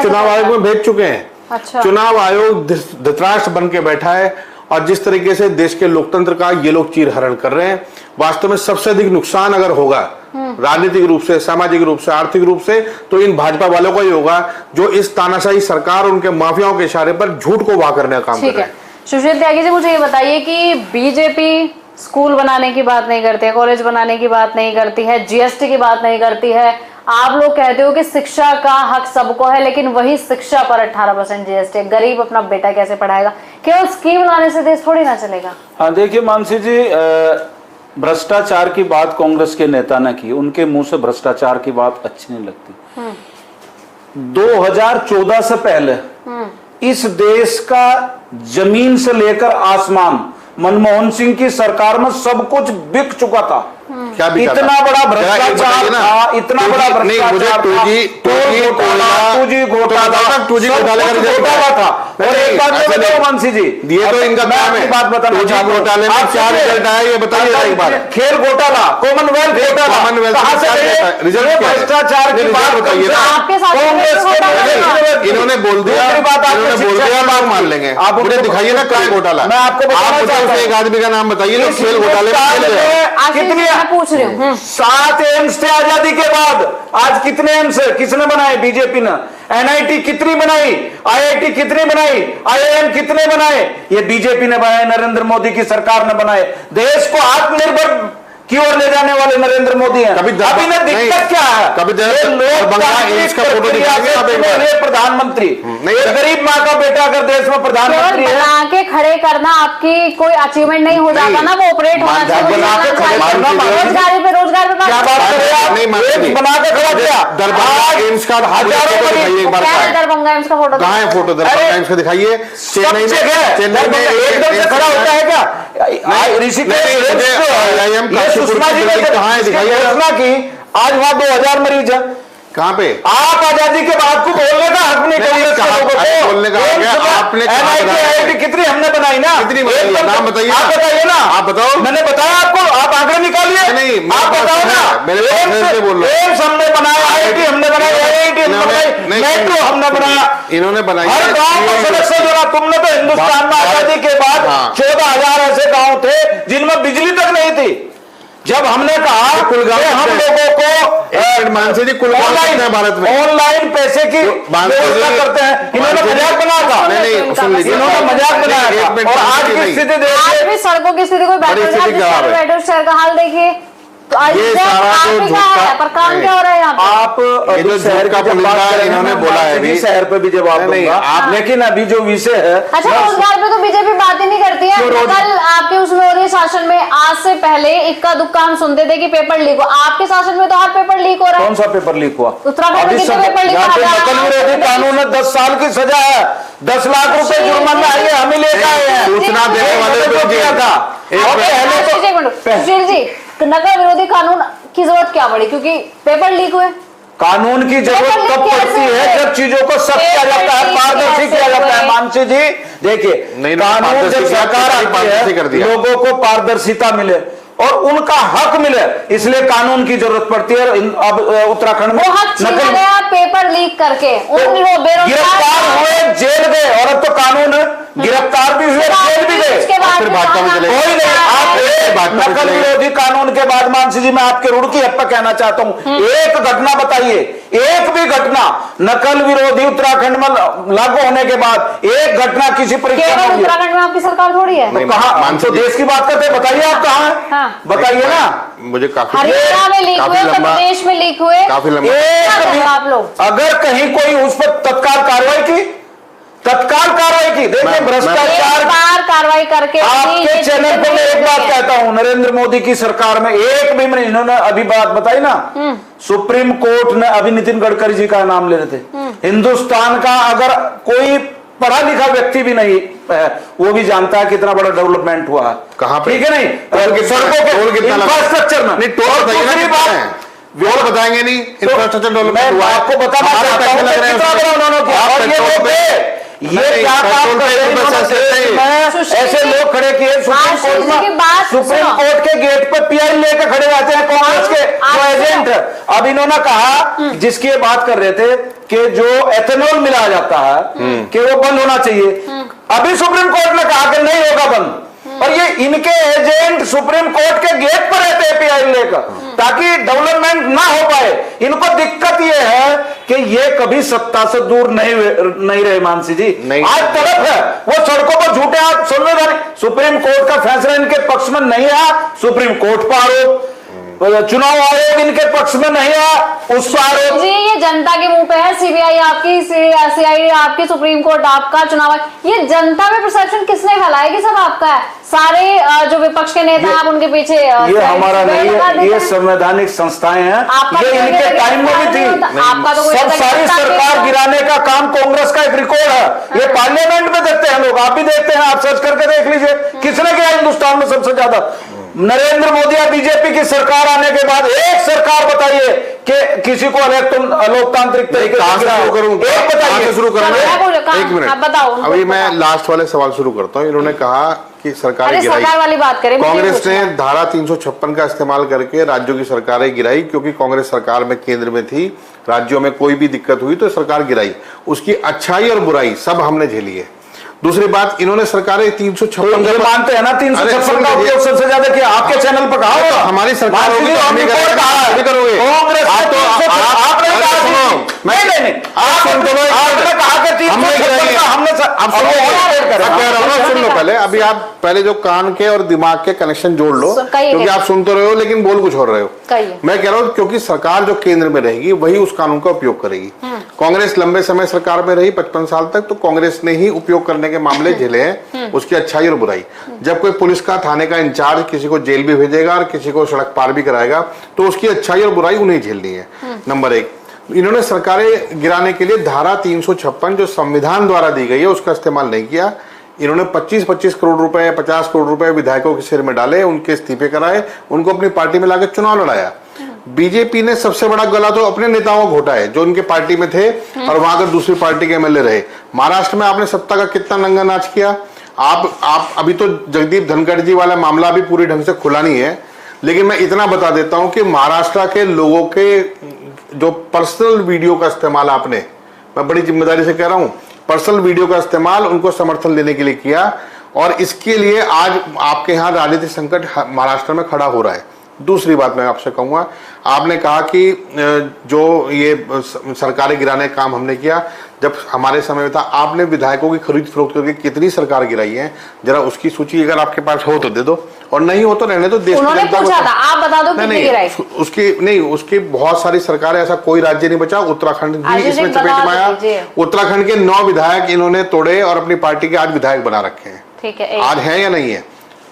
चुनाव आयोग में भेज चुके हैं। अच्छा। चुनाव आयोग धृतराष्ट्र बन के बैठा है और जिस तरीके से देश के लोकतंत्र का ये लोग चीरहरण कर रहे हैं, वास्तव में सबसे अधिक नुकसान अगर होगा राजनीतिक रूप से, सामाजिक रूप से, आर्थिक रूप से, तो इन भाजपा वालों का ही होगा जो इस तानाशाही सरकार और उनके माफियाओं के इशारे पर झूठ को वाह करने का काम कर रहे हैं। सुशील त्यागी जी, मुझे ये बताइए कि बीजेपी स्कूल बनाने की बात नहीं करती है, कॉलेज बनाने की बात नहीं करती है, GST की बात नहीं करती है। आप लोग कहते हो कि शिक्षा का हक सबको है, लेकिन वही शिक्षा पर 18% GST, गरीब अपना बेटा कैसे पढ़ाएगा? केवल स्कीम लाने से देश थोड़ी ना चलेगा। हाँ देखिए मानसी जी, भ्रष्टाचार की बात कांग्रेस के नेता ने की, उनके मुंह से भ्रष्टाचार की बात अच्छी नहीं लगती। 2014 से पहले इस देश का जमीन से लेकर आसमान मनमोहन सिंह की सरकार में सब कुछ बिक चुका था। क्या इतना बड़ा भ्रष्टाचार था, इतना बड़ा भ्रष्टाचार था। और एक बात बताओ मानसी जी, ये तो इनका काम है, बात बताना घोटाले में क्या रिजल्ट आया ये बताइए एक बार। खेल घोटाला, कॉमनवेल्थ घोटाला, भ्रष्टाचार की बात बताइए ना। इन्होंने बोल दिया, लोग मान लेंगे। आप मुझे दिखाइए ना खेल घोटाला। मैं आपको एक आदमी का नाम बताइए जो खेल घोटाले में कितनी पूछ रही हूँ। 7 एम्स थे आजादी के बाद, आज कितने एम्स किसने बनाए? बीजेपी ने। एनआईटी कितनी बनाई? आईआईटी कितनी बनाई? आईआईएम कितने बनाए? ये बीजेपी ने बनाए, नरेंद्र मोदी की सरकार ने बनाए। देश को आत्मनिर्भर की ओर ले जाने वाले नरेंद्र मोदी हैं। कभी अभी ना दिक्कत क्या है? कभी प्रधानमंत्री गरीब माँ का बेटा अगर देश में प्रधानमंत्री है, बना के खड़े करना आपकी कोई अचीवमेंट नहीं हो जाता ना, वो ऑपरेट होना चाहिए। रोजगारी पे क्या बात कर रहे हैं आप? नहीं बना के खड़ा किया। दरभंगा एम्स का दिखाइए एक बार, दरभंगा एम्स का फोटो कहाँ है? फोटो दरभंगा एम्स का दिखाइए। चेन्नई में एकदम से खड़ा होता है क्या? ऋषिकेश सुषमा जी ने कहाँ है? दिखाइए घोषणा की, आज वहां 2000 मरीज है। कहाँ पे? आप आजादी के बाद को बोलने का हक नहीं, कांग्रेस के लोगों को बोलने का हक है। आपने एनआईटी कितनी हमने बनाई ना? कितनी बनाई? नाम बताइए। आप बताइए ना। आप बताओ। मैंने बताया आपको, आप आंकड़े निकालिए। नहीं, आप बताओ ना। मेरे से बोल रहे एम्स हमने बनाया, आईआईटी हमने बनाया, आईआईटी हमने बनाई, मेट्रो हमने बनाया, इन्होंने बनाई। हर गांव को सदस्य जोड़ा। तुमने तो हिंदुस्तान में आजादी के बाद 14,000 ऐसे गांव थे जिनमें बिजली तक नहीं थी। जब हमने कहा कुल गांव हम लोगों को मानसी जी कुल ऑनलाइन है भारत में, ऑनलाइन पैसे की व्यवस्था करते हैं। इन्होंने मजाक बनाया था। नहीं, सुन लीजिए, इन्होंने मजाक बनाया था। और आज की स्थिति आज भी सड़कों की स्थिति कोई बेटर शहर का हाल देखिए। तो आज ये सारा जो झूठा है, पर काम क्या हो रहा है यहाँ पे? आप ये जो शहर का इन्होंने बोला है अभी, शहर पे भी जवाब दूंगा आप, लेकिन अभी जो विषय है। अच्छा, रोजगार पे तो बीजेपी बात ही नहीं करती है। कल आपके उसमें हो रही शासन में, आज से पहले इक्का दुक्का हम सुनते थे कि पेपर लीक हो। आपके शासन में तो हर पेपर लीक हो रहा है। कौन सा पेपर लीक हुआ? उत्तराखंड में कितने पेपर लीक नकल विरोधी कानून में 10 साल की सजा है, 10 लाख रुपए जुर्माना है, ये हमें लेकर आए हैं। सूचना देने वाले को किया था। सुशील जी, नकल विरोधी कानून की जरूरत क्या पड़ी? क्योंकि पेपर लीक हुए। कानून की जरूरत तब पड़ती है जब चीजों को सख्त किया जाता है, पारदर्शी किया जाता है। मानसी जी देखिए, कानून जब सरकार आती है, लोगों को पारदर्शिता मिले और उनका हक मिले, इसलिए कानून की जरूरत पड़ती है। अब उत्तराखंड में नकल पेपर लीक करके गिरफ्तार हुए, जेल गए, और अब तो कानून गिरफ्तार भी हुए, जेल भी गए, फिर भाजपा में चले गए। कोई नहीं। आप नकल विरोधी कानून के बाद मानसी जी, मैं आपके रुड़की हक पर कहना चाहता हूँ, एक घटना बताइए, एक भी घटना नकल विरोधी उत्तराखंड में लागू होने के बाद एक घटना किसी परीक्षा में? उत्तराखंड में आपकी सरकार थोड़ी है। तो कहाँ? तो देश की बात करते, बताइए आप कहाँ हैं? बताइए ना। मुझे काफी हरियाणा में लीक हुए, उत्तर प्रदेश में लीक हुए, काफी लंबा। आप लोग अगर कहीं कोई उस पर तत्काल कार्रवाई की, देखिए भ्रष्टाचार कार्रवाई करके आपके चैनल पर मैं एक बात कहता हूं, नरेंद्र मोदी की सरकार में एक भी मिनट, इन्होंने अभी बात बताई ना, सुप्रीम कोर्ट ने, अभी नितिन गडकरी जी का नाम ले रहे थे, हिंदुस्तान का अगर कोई पढ़ा लिखा व्यक्ति भी नहीं है, वो भी जानता है कितना बड़ा डेवलपमेंट हुआ है। कहाँ पे? ठीक है नहीं? सड़कों के इंफ्रास्ट्रक्चर में नहीं, टोल बताएंगे नहीं, इंफ्रास्ट्रक्चर डेवलपमेंट हुआ। आपको बताना चाहता हूं कितना बड़ा उन्होंने किया। ये क्या काम कर रहे हैं? ऐसे लोग खड़े किए सुप्रीम कोर्ट के गेट पर पीआई लेकर खड़े रहते हैं कांग्रेस के जो एजेंट। अब इन्होंने कहा, जिसकी ये बात कर रहे थे कि जो एथेनॉल मिलाया जाता है कि वो बंद होना चाहिए, अभी सुप्रीम कोर्ट ने कहा कि नहीं होगा बंद। और ये इनके एजेंट सुप्रीम कोर्ट के गेट पर रहते हैं पीआई लेकर, ताकि डेवलपमेंट ना हो पाए। इनको दिक्कत ये है कि ये कभी सत्ता से दूर नहीं रहे मानसी जी। आज तड़प है, वो सड़कों पर झूठे आप संवैधानिक, सुप्रीम कोर्ट का फैसला इनके पक्ष में नहीं आया, सुप्रीम कोर्ट पर आरोप, चुनाव आयोग इनके पक्ष में नहीं आया, उस आरोप। जी, ये जनता के मुंह पे है, सीबीआई आपकी, सीआईडी आपकी, सुप्रीम कोर्ट आपका, चुनाव, ये जनता में परसेप्शन किसने फैलाया कि सब आपका है? सारे जो विपक्ष के नेता हैं उनके पीछे, ये हमारा नहीं है, ये संवैधानिक संस्थाएं हैं, ये इनके टाइम में भी थी। आपका तो सब सारी सरकार गिराने का काम कांग्रेस का एक रिकॉर्ड है, ये पार्लियामेंट में देखते हैं लोग, आप भी देखते हैं, आप सर्च करके देख लीजिए, किसने किया हिंदुस्तान में सबसे ज्यादा? नरेंद्र मोदी या बीजेपी की सरकार आने के बाद एक सरकार बताइए कि किसी को लोकतांत्रिक तरीके से शुरू करूंगा। एक मिनट बताओ। अभी मैं लास्ट वाले सवाल शुरू करता हूँ। इन्होंने कहा कि सरकार वाली बात करें, कांग्रेस ने धारा 356 का इस्तेमाल करके राज्यों की सरकारें गिराई, क्योंकि कांग्रेस सरकार में केंद्र में थी, राज्यों में कोई भी दिक्कत हुई तो सरकार गिराई। उसकी अच्छाई और बुराई सब हमने झेली है। दूसरी बात, इन्होंने सरकारें 356 मानते हैं ना, 356 का उपयोग सबसे ज्यादा किया। आपके चैनल पर कहा, हमारी सरकार होगी तो हम ही करोगे। कांग्रेस नहीं, आपने कहा कि 356 का हमने सुन लो पहले, अभी आप पहले जो कान के और दिमाग के कनेक्शन जोड़ लो, क्योंकि आप सुन तो रहे हो लेकिन बोल कुछ हो रहे हो। मैं कह रहा हूँ क्योंकि सरकार जो केंद्र में रहेगी वही उस कानून का उपयोग करेगी। कांग्रेस लंबे समय सरकार में रही 55 साल तक, तो कांग्रेस ने ही उपयोग करने के मामले झेले हैं, उसकी अच्छाई और बुराई। जब कोई पुलिस का थाने का इंचार्ज किसी को जेल भी भेजेगा और किसी को सड़क पार भी कराएगा तो उसकी अच्छाई और बुराई उन्हें झेलनी है। नंबर एक, इन्होंने सरकारें गिराने के लिए धारा 356 जो संविधान द्वारा दी गई है उसका इस्तेमाल नहीं किया। इन्होंने 25-25 करोड़ रुपए, 50 करोड़ रुपए विधायकों के सिर में डाले, उनके इस्तीफे कराए, उनको अपनी पार्टी में लाकर चुनाव लड़ाया। बीजेपी ने सबसे बड़ा गला तो अपने नेताओं को घोटा है जो उनके पार्टी में थे और वहां अगर दूसरी पार्टी के एमएलए रहे। महाराष्ट्र में आपने सत्ता का कितना नंगा नाच किया। आप अभी तो जगदीप धनखड़ जी वाला मामला भी पूरी ढंग से खुला नहीं है, लेकिन मैं इतना बता देता हूं कि महाराष्ट्र के लोगों के जो पर्सनल वीडियो का इस्तेमाल आपने, मैं बड़ी जिम्मेदारी से कह रहा हूं, पर्सनल वीडियो का इस्तेमाल उनको समर्थन देने के लिए किया और इसके लिए आज आपके यहाँ राजनीतिक संकट महाराष्ट्र में खड़ा हो रहा है। दूसरी बात मैं आपसे कहूंगा, आपने कहा कि जो ये सरकारें गिराने का काम हमने किया, जब हमारे समय में था आपने विधायकों की खरीद फरोख्त करके कितनी सरकार गिराई है, जरा उसकी सूची अगर आपके पास हो तो दे दो और नहीं हो तो रहने दो। देश उन्होंने पूछा था, आप बता दो कितनी गिराई। उसकी बहुत सारी सरकारें, ऐसा कोई राज्य नहीं बचा, उत्तराखंड भी इसमें चपेट में आया। उत्तराखंड के 9 विधायक इन्होंने तोड़े और अपनी पार्टी के आज विधायक बना रखे हैं। ठीक है, आज है या नहीं है?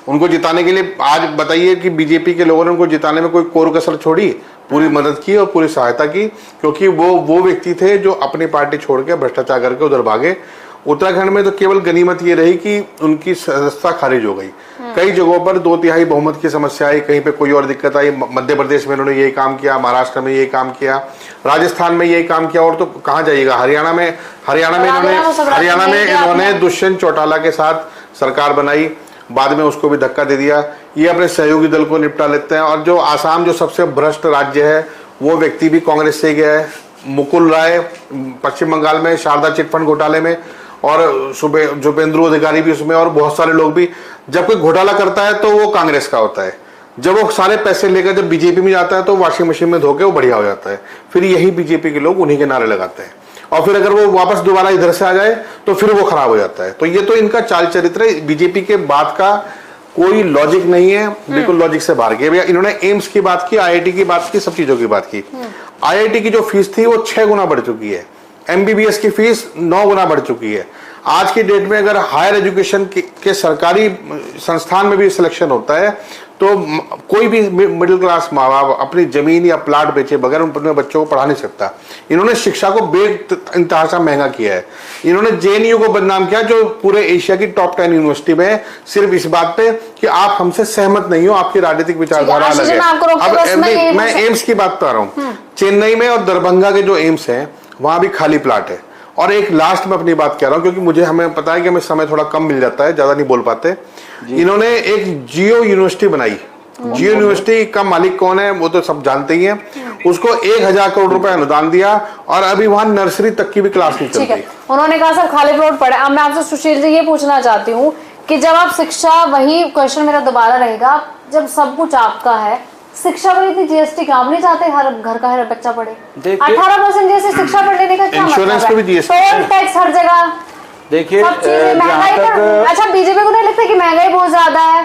उनको जिताने के लिए आज बताइए कि बीजेपी के लोगों ने उनको जिताने में कोई कोर कसर छोड़ी? पूरी मदद की और पूरी सहायता की, क्योंकि वो व्यक्ति थे जो अपनी पार्टी छोड़ के भ्रष्टाचार करके उधर भागे। उत्तराखंड में तो केवल गनीमत ये रही कि उनकी सदस्यता खारिज हो गई। कई जगहों पर 2/3 बहुमत की समस्या आई, कहीं पे कोई और दिक्कत आई। मध्य प्रदेश में इन्होंने यही काम किया, महाराष्ट्र में यही काम किया, राजस्थान में यही काम किया, और तो कहाँ जाइएगा। हरियाणा में इन्होंने दुष्यंत चौटाला के साथ सरकार बनाई, बाद में उसको भी धक्का दे दिया। ये अपने सहयोगी दल को निपटा लेते हैं। और जो आसाम जो सबसे भ्रष्ट राज्य है वो व्यक्ति भी कांग्रेस से गया है, मुकुल राय पश्चिम बंगाल में शारदा चिटफंड घोटाले में, और शुभेंदु अधिकारी भी उसमें, और बहुत सारे लोग भी। जब कोई घोटाला करता है तो वो कांग्रेस का होता है, जब वो सारे पैसे लेकर जब बीजेपी में जाता है तो वॉशिंग मशीन में धो के वो बढ़िया हो जाता है। फिर यही बीजेपी के लोग उन्हीं के नारे लगाते हैं, और फिर अगर वो वापस दोबारा इधर से आ जाए तो फिर वो खराब हो जाता है। तो ये तो इनका चाल चरित्र है। बीजेपी के बात का कोई लॉजिक नहीं है, बिल्कुल लॉजिक से बाहर गए। इन्होंने एम्स की बात की, आईआईटी की बात की, सब चीजों की बात की। आईआईटी की जो फीस थी वो 6 गुना बढ़ चुकी है, एमबीबीएस की फीस 9 गुना बढ़ चुकी है। आज की डेट में अगर हायर एजुकेशन के सरकारी संस्थान में भी सिलेक्शन होता है तो कोई भी मिडिल क्लास माँ बाप अपनी जमीन या प्लाट बेचे बगैर अपने बच्चों को पढ़ा नहीं सकता। इन्होंने शिक्षा को बेइंतहा महंगा किया है। इन्होंने जेएनयू को बदनाम किया जो पूरे एशिया की टॉप 10 यूनिवर्सिटी में है, सिर्फ इस बात पे कि आप हमसे सहमत नहीं हो, आपकी राजनीतिक विचारधारा अलग है। अब मैं एम्स की बात कर रहा हूँ, चेन्नई में और दरभंगा के जो एम्स है वहां भी खाली प्लाट है। और एक लास्ट में अपनी बात कह रहा हूं क्योंकि हमें पता है कि हमें समय थोड़ा कम मिल जाता है, ज्यादा नहीं बोल पाते। इन्होंने एक जियो यूनिवर्सिटी बनाई। जियो यूनिवर्सिटी का मालिक कौन है वो तो सब जानते ही हैं। उसको 1000 करोड़ रुपए अनुदान दिया और अभी वहां नर्सरी तक की भी क्लास नहीं चलती। उन्होंने कहा सर खाली प्लॉट पड़े। अब मैं आपसे सुशील जी ये पूछना चाहती हूँ कि जब आप शिक्षा, वही क्वेश्चन मेरा दोबारा रहेगा, जब सब कुछ आपका है, शिक्षा पर इतनी जीएसटी काम नहीं चाहते हर घर का हर बच्चा पढ़े? 18% जैसे शिक्षा पर लेने का क्या इंश्योरेंस पे भी जीएसटी, टोल टैक्स हर जगह, देखिए महंगाई पर। अच्छा, बीजेपी को नहीं लगता कि महंगाई बहुत ज्यादा है?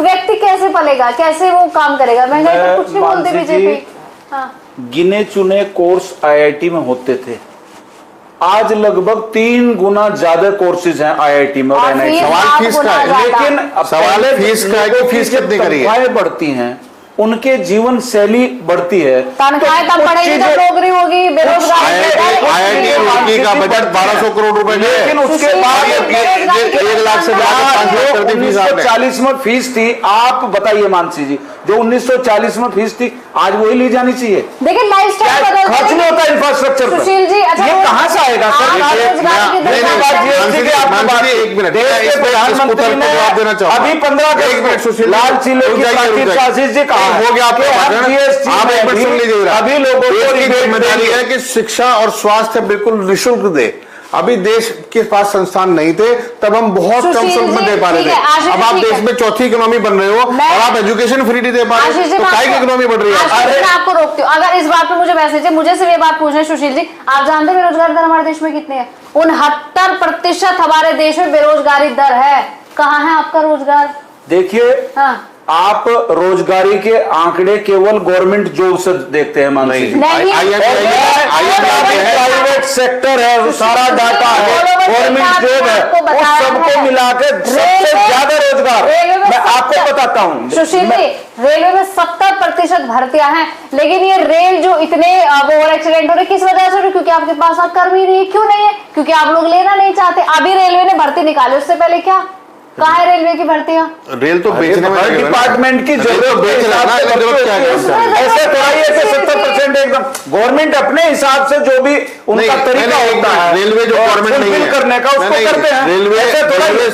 व्यक्ति कैसे पलेगा, कैसे वो काम करेगा? महंगाई पर कुछ नहीं बोलते बीजेपी। गिने चुने कोर्स आईआईटी में होते थे, आज लगभग 3 गुना ज्यादा कोर्सेज हैं आईआईटी में। सवाल फीस का है, लेकिन सवाल फीस का है कि फीस कितनी करी है? बढ़ती हैं, उनके जीवन शैली बढ़ती है, तनख्वाहें तब बढ़ेगी जब नौकरी होगी, बेरोजगारी। आईआईटी का बजट 1200 करोड़ रुपए, लेकिन उसके बाद 1 लाख से ज्यादा 1940 में फीस थी। आप बताइए मानसी जी, जो 1940 में फीस थी आज वही ली जानी चाहिए। देखिए लाइफस्टाइल खर्च नहीं होता इंफ्रास्ट्रक्चर पर। सुशील जी, अच्छा ये कहाँ से आएगा सर? एक मिनट, प्रधानमंत्री ने अभी 15 लाल किले की आशीष जी कहा हो गया आपका भाषण, आप एक मिनट सुन लीजिए। अभी लोगों को जिम्मेदारी है कि शिक्षा और स्वास्थ्य बिल्कुल निःशुल्क दे। अभी देश के पास संस्थान नहीं थे, तब हम बहुत कम शुल्क में दे पा रहे थे। अब आप देश में चौथी इकोनॉमी बन रहे हो और आप एजुकेशन फ्री नहीं दे पा रहे, तो काय की इकोनॉमी बढ़ रही है? मैं आपको रोकती हूँ, अगर इस बात पे मुझे मैसेज है, मुझे सिर्फ ये बात पूछना है सुशील जी, आप जानते हैं बेरोजगारी दर हमारे देश में कितने हैं? 69% हमारे देश में बेरोजगारी दर है। कहाँ है आपका रोजगार? देखिए, हाँ, आप रोजगारी के आंकड़े केवल गवर्नमेंट जॉब से देखते हैं, मानसी जी। प्राइवेट सेक्टर है, सारा डाटा है, गवर्नमेंट जॉब है, उस सबको मिलाकर सबसे ज्यादा रोजगार मैं आपको बताता हूँ। सुशील जी, रेलवे में 70% भर्तियां हैं, लेकिन ये रेल जो इतने ओवर एक्सीडेंट हो रहे, किस वजह से हो रहे? क्योंकि आपके पास अब कर्मी नहीं है। क्यों नहीं है? क्योंकि आप लोग लेना नहीं चाहते। अभी रेलवे ने भर्ती निकाली, उससे पहले क्या कहा है रेलवे की भर्तियां? रेल तो बेचने में हर डिपार्टमेंट की जरूरत ऐसे थोड़ा ही है कि 70% एकदम गवर्नमेंट अपने हिसाब से जो भी उनका तरीका होता है, रेलवे जो गवर्नमेंट नहीं है करने का उसको करते हैं। रेलवे ऐसे थोड़ा ही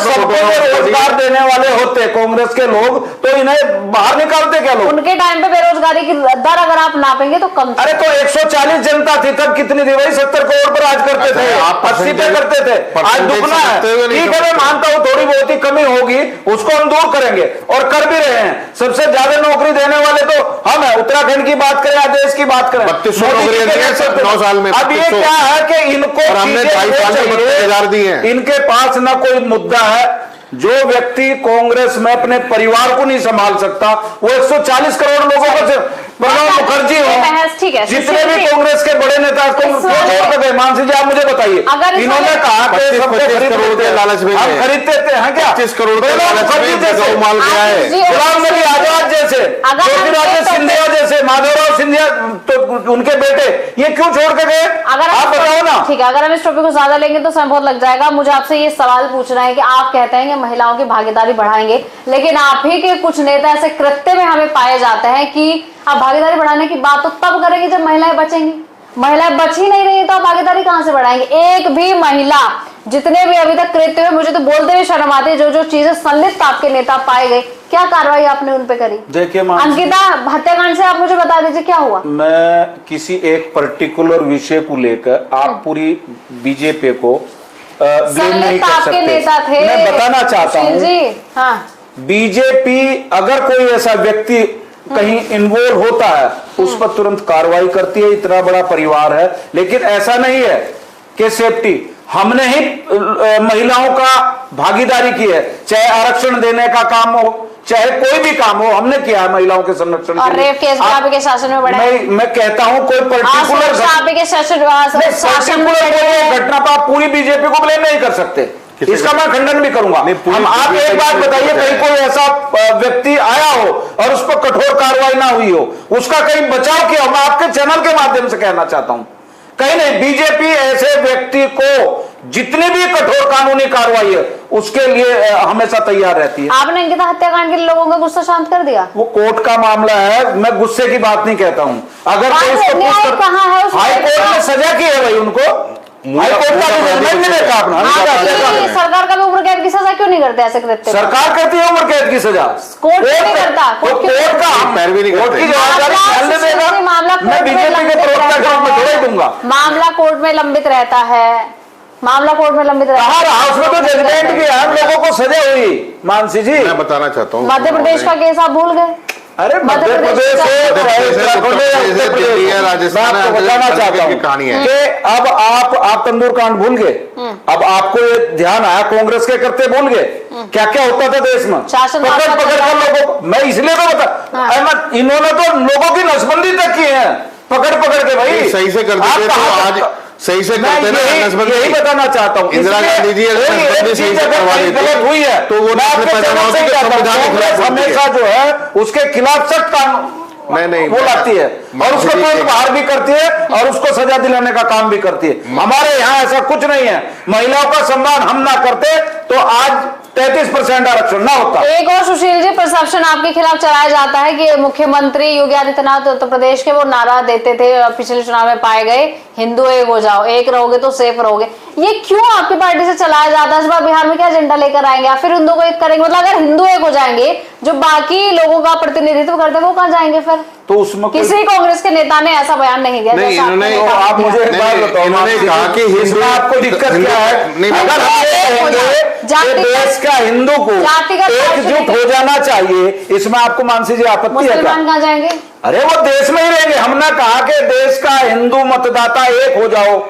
सबको रोजगार देने वाले होते कांग्रेस के लोग, तो इन्हें बाहर निकालते क्या लोग? उनके टाइम पे बेरोजगारी की दर अगर आप नापेंगे तो कम। अरे तो 140 जनता थी तब, कितनी थी भाई? 70 करोड़ पर आज करते थे, 80 पे करते थे, आज दुगना है। ठीक है, मैं मानता हूँ थोड़ी बहुत ही कमी होगी, उसको हम दूर करेंगे और कर भी रहे हैं। सबसे ज्यादा नौकरी देने वाले तो हम है। उत्तराखंड की बात करें या देश की बात करें, 3200 नौकरियां दी हैं 9 साल में। अब ये क्या है कि इनको हमने 2.5 साल में 32,000 दिए हैं। इनके पास ना कोई मुद्दा है। जो व्यक्ति कांग्रेस में अपने परिवार को नहीं संभाल सकता, वो 140 करोड़ लोगों को, प्रणब मुखर्जी हो, जितने भी कांग्रेस के बड़े नेता मानसी जी, आप मुझे बताइए, इन्होंने कहा कि सबको करोड़ के लालच में हम खरीदते हैं क्या? 25 करोड़ के लालच में माल गया है। गुलाम नबी आजाद जैसे, ज्योतिरादित्य सिंधिया जैसे, माधवराव सिंधिया, तो उनके बेटे ये क्यों छोड़ के गए? आप बताओ ना। ठीक है, अगर हम इस टॉपिक को ज्यादा लेंगे तो समय बहुत लग जाएगा। मुझे आपसे ये सवाल पूछना है कि आप कहते हैं कि महिलाओं की भागीदारी बढ़ाएंगे, लेकिन आप ही के कुछ नेता ऐसे कृत्य में हमें पाए जाते हैं कि आप भागीदारी बढ़ाने की बात तो तब करेंगे जब महिलाएं बचेंगी। महिलाएं बच ही नहीं रही है तो आप भागीदारी कहां से बढ़ाएंगे? एक भी महिला, जितने भी अभी तक कृत्य हुए, मुझे तो बोलते हुए शर्म आती है, जो चीजें संलिप्त आपके नेता पाए गए, क्या कार्रवाई आपने उन पे करी? देखिए, अंकिता हत्याकांड से आप मुझे बता दीजिए क्या हुआ। मैं किसी एक पर्टिकुलर विषय को लेकर आप पूरी बीजेपी को ब्लेम नहीं कर सकते। नेता थे, मैं बताना चाहता हूँ जी, हाँ, बीजेपी अगर कोई ऐसा व्यक्ति कहीं इन्वॉल्व होता है, उस पर तुरंत कार्रवाई करती है। इतना बड़ा परिवार है, लेकिन ऐसा नहीं है कि सेफ्टी हमने ही महिलाओं का भागीदारी की है। चाहे आरक्षण देने का काम हो, चाहे कोई भी काम हो, हमने किया है महिलाओं के संरक्षण और रेप केस आप के शासन में बढ़ा। मैं कहता हूँ कोई पर्टिकुलर घटना पर आप पूरी बीजेपी को ब्लेम नहीं कर सकते। इसका मैं खंडन भी करूंगा। हम आप एक बात बताइए, कहीं कोई ऐसा व्यक्ति आया हो और उस पर कठोर कार्रवाई ना हुई हो, उसका कहीं बचाव किया? मैं आपके चैनल के माध्यम से कहना चाहता हूं, कहीं नहीं। बीजेपी ऐसे व्यक्ति को जितनी भी कठोर कानूनी कार्रवाई है उसके लिए हमेशा तैयार रहती है। आपने अंकिता हत्याकांड के लोगों का गुस्सा शांत कर दिया? वो कोर्ट का मामला है, मैं गुस्से की बात नहीं कहता हूं। अगर हाईकोर्ट ने सजा की है भाई उनको, हाईकोर्ट का जजमेंट नहीं देखा आपने? सरकार का भी उम्र कैद की सजा क्यों नहीं करते? ऐसे कृत्य सरकार करती है उम्र कैद की सजा, कोर्ट नहीं करता। कोर्ट का पैरवी नहीं करते। कोर्ट की जवाबदारी ध्यान देगा। मैं बीजेपी के प्रवक्ता के रूप में थोड़ा ही दूंगा। मामला कोर्ट में लंबित रहता है, मामला कोर्ट में लंबित रहता है। उसमें तो जजमेंट भी है, हम लोगों को सजा हुई। मानसी जी, मैं बताना चाहता हूँ, मध्य प्रदेश का केस आप भूल गए? अरे मध्य प्रदेश राजस्थान बताना चाहता हूँ कहानी है कि अब आप तंदूर कांड भूल गए। अब आपको ये ध्यान आया, कांग्रेस के करते भूल गए क्या क्या होता था देश में? पकड़ पकड़ कर लोगों को, मैं इसलिए तो बता, इन्होंने तो लोगों की नसबंदी तक की है, पकड़ पकड़ के। भाई सही से कर देते तो आज सही से करते ना नसबंदी। यही बताना चाहता हूँ, इंदिरा गांधी जी अगर सही से करवा देती हुई है तो वो हमेशा जो है उसके खिलाफ सख्त कानून नहीं वो लाती है और उसको तुरंत बाहर भी करती है और उसको सजा दिलाने का काम भी करती है। हमारे यहाँ ऐसा कुछ नहीं है। महिलाओं का सम्मान हम ना करते तो आज 33% आरक्षण ना होता। एक और सुशील जी, परसेप्शन आपके खिलाफ चलाया जाता है कि मुख्यमंत्री योगी आदित्यनाथ उत्तर प्रदेश के वो नारा देते थे, पिछले चुनाव में पाए गए, हिंदू एक हो जाओ, एक रहोगे तो सेफ रहोगे। ये क्यों आपकी पार्टी से चलाया जाता है? इस बार बिहार में क्या एजेंडा लेकर आएंगे? फिर हिंदू को एक करेंगे? मतलब अगर हिंदू एक हो जाएंगे, जो बाकी लोगों का प्रतिनिधित्व करते हैं वो कहाँ जाएंगे फिर? तो उसमें किसी कांग्रेस के नेता ने ऐसा बयान नहीं दिया। नहीं, जैसा आपने इन्होंने- नेता आप दिया। मुझे एक बात नहीं, बताओ, इन्होंने कहा कि इसमें आपको दिक्कत क्या है? नहीं, अगर हम ये कहेंगे कि देश का हिंदू को जातिगत एकजुट हो जाना चाहिए, इसमें आपको मानसी जी आपत्ति है क्या? मुसलमान कहाँ जाएंगे? अरे वो देश में ही रहेंगे। हमने कहा कि देश का हिंदू मतदाता एक हो जाओ,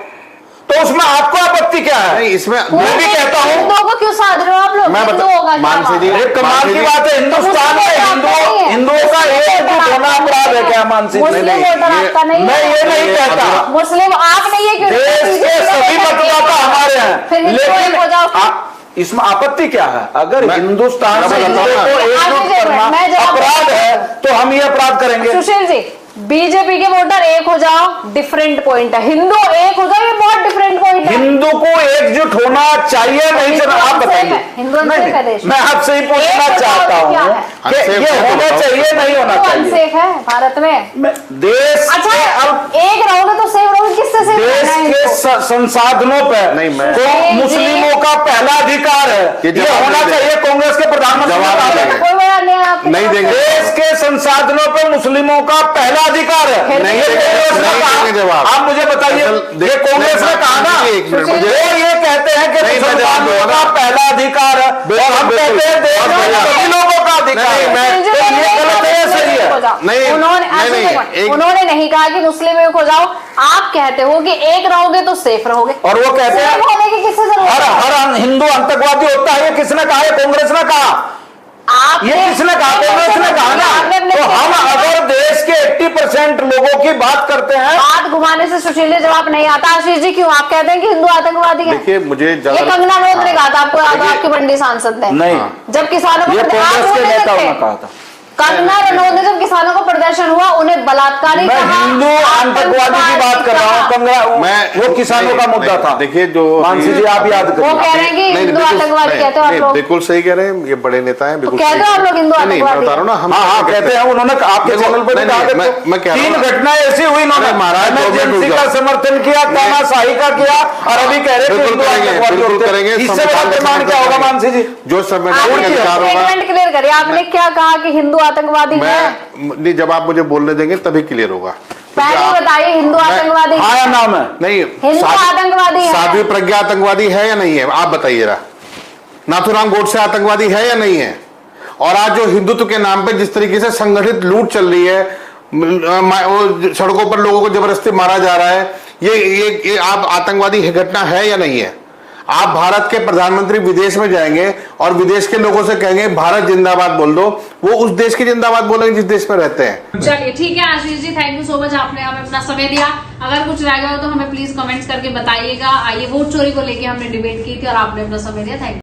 तो उसमें आपको आपत्ति क्या है? नहीं, इसमें मैं भी कहता हूँ, हिंदुओं को क्यों साध रहे हो आप लोग? मैं बता- हिंदुओं का क्या मानसी जी, बात? एक कमाल की मानसी बात है, हिंदुस्तान में हिंदुओं का एकजुट होना अपराध है क्या मानसी जी? मुस्लिम नहीं, वोटर ये- आपका नहीं मैं है। ये नहीं कहता, मुस्लिम आप नहीं है क्यों? देश के सभी मतदाता हमारे फिर हैं, हिंदू एक हो जाओ। लेकिन इसमें आपत्ति क्या है? अगर मैं- हिंदुस्तान मैं में बताता हिंदुओं हूं को ना। एकजुट करना मैं जवाब अपराध देता है, तो हम ये अपराध करेंगे। सुशील जी, बीजेपी के वोटर एक हो जाओ, डिफरेंट पॉइंट है। हिंदू एक हो जाओ, ये बहुत डिफरेंट पॉइंट है। हिंदू को एकजुट होना चाहिए नहीं चाहिए? आप बताइए। हिंदू नहीं, अनसेफ है देश में। मैं आपसे ही पूछना एक हो चाहता जाओ तो क्या हूँ है? कि अनसेफ ये है तो होना बताओ। चाहिए नहीं होना तो चाहिए? अनसेफ है भारत में। देश अच्छा, के अब एक रहोगे तो सेफ रहोगे, किससे सेफ देश रहना है के इनको? संसाधनों पर नहीं, मैं- तो मुस्लिमों का पहला अधिकार है, ये ये जवाब होना नहीं चाहिए कांग्रेस के प्रधानमंत्री जवाब का। नहीं देंगे। कोई बयान नहीं है आपके नहीं पास? देंगे। देश के संसाधनों पर मुस्लिमों का पहला अधिकार है। नहीं ये देंगे, कांग्रेस ने नहीं कहा। देंगे जवाब। आप मुझे बताइए, असल- ये कांग्रेस ने कहा ना, एक मिनट, वो मुझे- ये कहते हैं कि नहीं, मैं जवाब मुसलमानों दूंगा का ना। पहला अधिकार है, और हम बिल्कुल, कहते हैं देश बहुत में बढ़िया। सभी लोगों का अधिकार नहीं, है। मैं- तो ये गलत है या सही है? नहीं, उन्होंने नहीं, ऐसे नहीं, देखो, एक- उन्होंने नहीं कहा कि मुस्लिम एक हो जाओ। आप कहते हो कि एक रहोगे तो सेफ रहोगे, और वो कहते हैं सेफ होने की किससे जरूरत है? हर हिंदू आतंकवादी होता है, ये किसने कहा? ये कांग्रेस ने कहा। आपने- ये किसने कहा? कांग्रेस ने कहा आपने ना। अपने तो हम क्षेत्र में अगर देश के 80% लोगों की बात करते हैं, बात घुमाने से सुशील जी जवाब नहीं आता। आशीष जी, क्यों आप कहते हैं कि हिंदू आतंकवादी है? देखिए, मुझे ये ज्यादा- कंगना रनौत ने कहा था, आपको याद है? देखिए- आपकी मंडी सांसद ने। नहीं, जब किसानों को ये आप कांग्रेस के बोल नहीं नेताओं सकते। ने कहा था। कंगना रनौत ने जब किसानों को प्रदर्शन हुआ, उन्हें बलात्कारी मैं कहा, हिंदू आतंकवादी की बात कर रहा हूँ। कंगना वो किसानों का मुद्दा था। देखिए, जो मानसी जी आप याद वो करिए। कह रहे हैं कि नहीं, हिंदू बिल्कुल- आतंकवादी नहीं, कहते हो आप नहीं, लोग। बिल्कुल सही कह रहे हैं, ये बड़े नेता हैं, बिल्कुल कहते सही हो आप कह रहे लोग हिंदू हैं। नहीं, मैं आतंकवादी बता रहा हूँ ना, हम हाँ हाँ कहते हैं, उन्होंने आपके देखो, चैनल पर नहीं, कहा नहीं, कि मैं कह रहा हूँ तीन ना। घटनाएं ऐसी हुई, इन्होंने अरे महाराज, दो मिनट इमरजेंसी रुक का जाओ। समर्थन किया, तानाशाही का किया, और अभी कह रहे हैं कि बिल्कुल हिंदू करेंगे, आतंकवादी बिल्कुल होते हैं। करेंगे। इससे बड़ा संविधान का प्रमाण क्या होगा मानसी जी? जो संवैधानिक आपने अधिकार होगा, स्टेटमेंट क्लियर करिए, आपने क्या कहा कि हिंदू आतंकवादी है? नहीं, जब आप मुझे बोलने देंगे तभी क्लियर होगा। पहले बताइए, हिंदू आतंकवादी हाँ या नाम है? नहीं, हिंदू आतंकवादी है? साध्वी प्रज्ञा आतंकवादी है या नहीं है? आप बताइए जरा। नाथूराम गोडसे आतंकवादी है या नहीं है? और आज जो हिंदुत्व के नाम पे जिस तरीके से संगठित लूट चल रही है, वो सड़कों पर लोगों को जबरदस्ती मारा जा रहा है, ये आप आतंकवादी घटना है या नहीं है? आप भारत के प्रधानमंत्री विदेश में जाएंगे और विदेश के लोगों से कहेंगे भारत जिंदाबाद बोल दो, वो उस देश की जिंदाबाद बोलेंगे जिस देश में रहते हैं। चलिए ठीक है Ashish ji, thank you so much, आपने हमें अपना समय दिया। अगर कुछ रह गया हो तो हमें प्लीज कमेंट्स करके बताइएगा। आइए, वोट चोरी को लेके हमने डिबेट की थी और आपने अपना समय दिया। Thank you.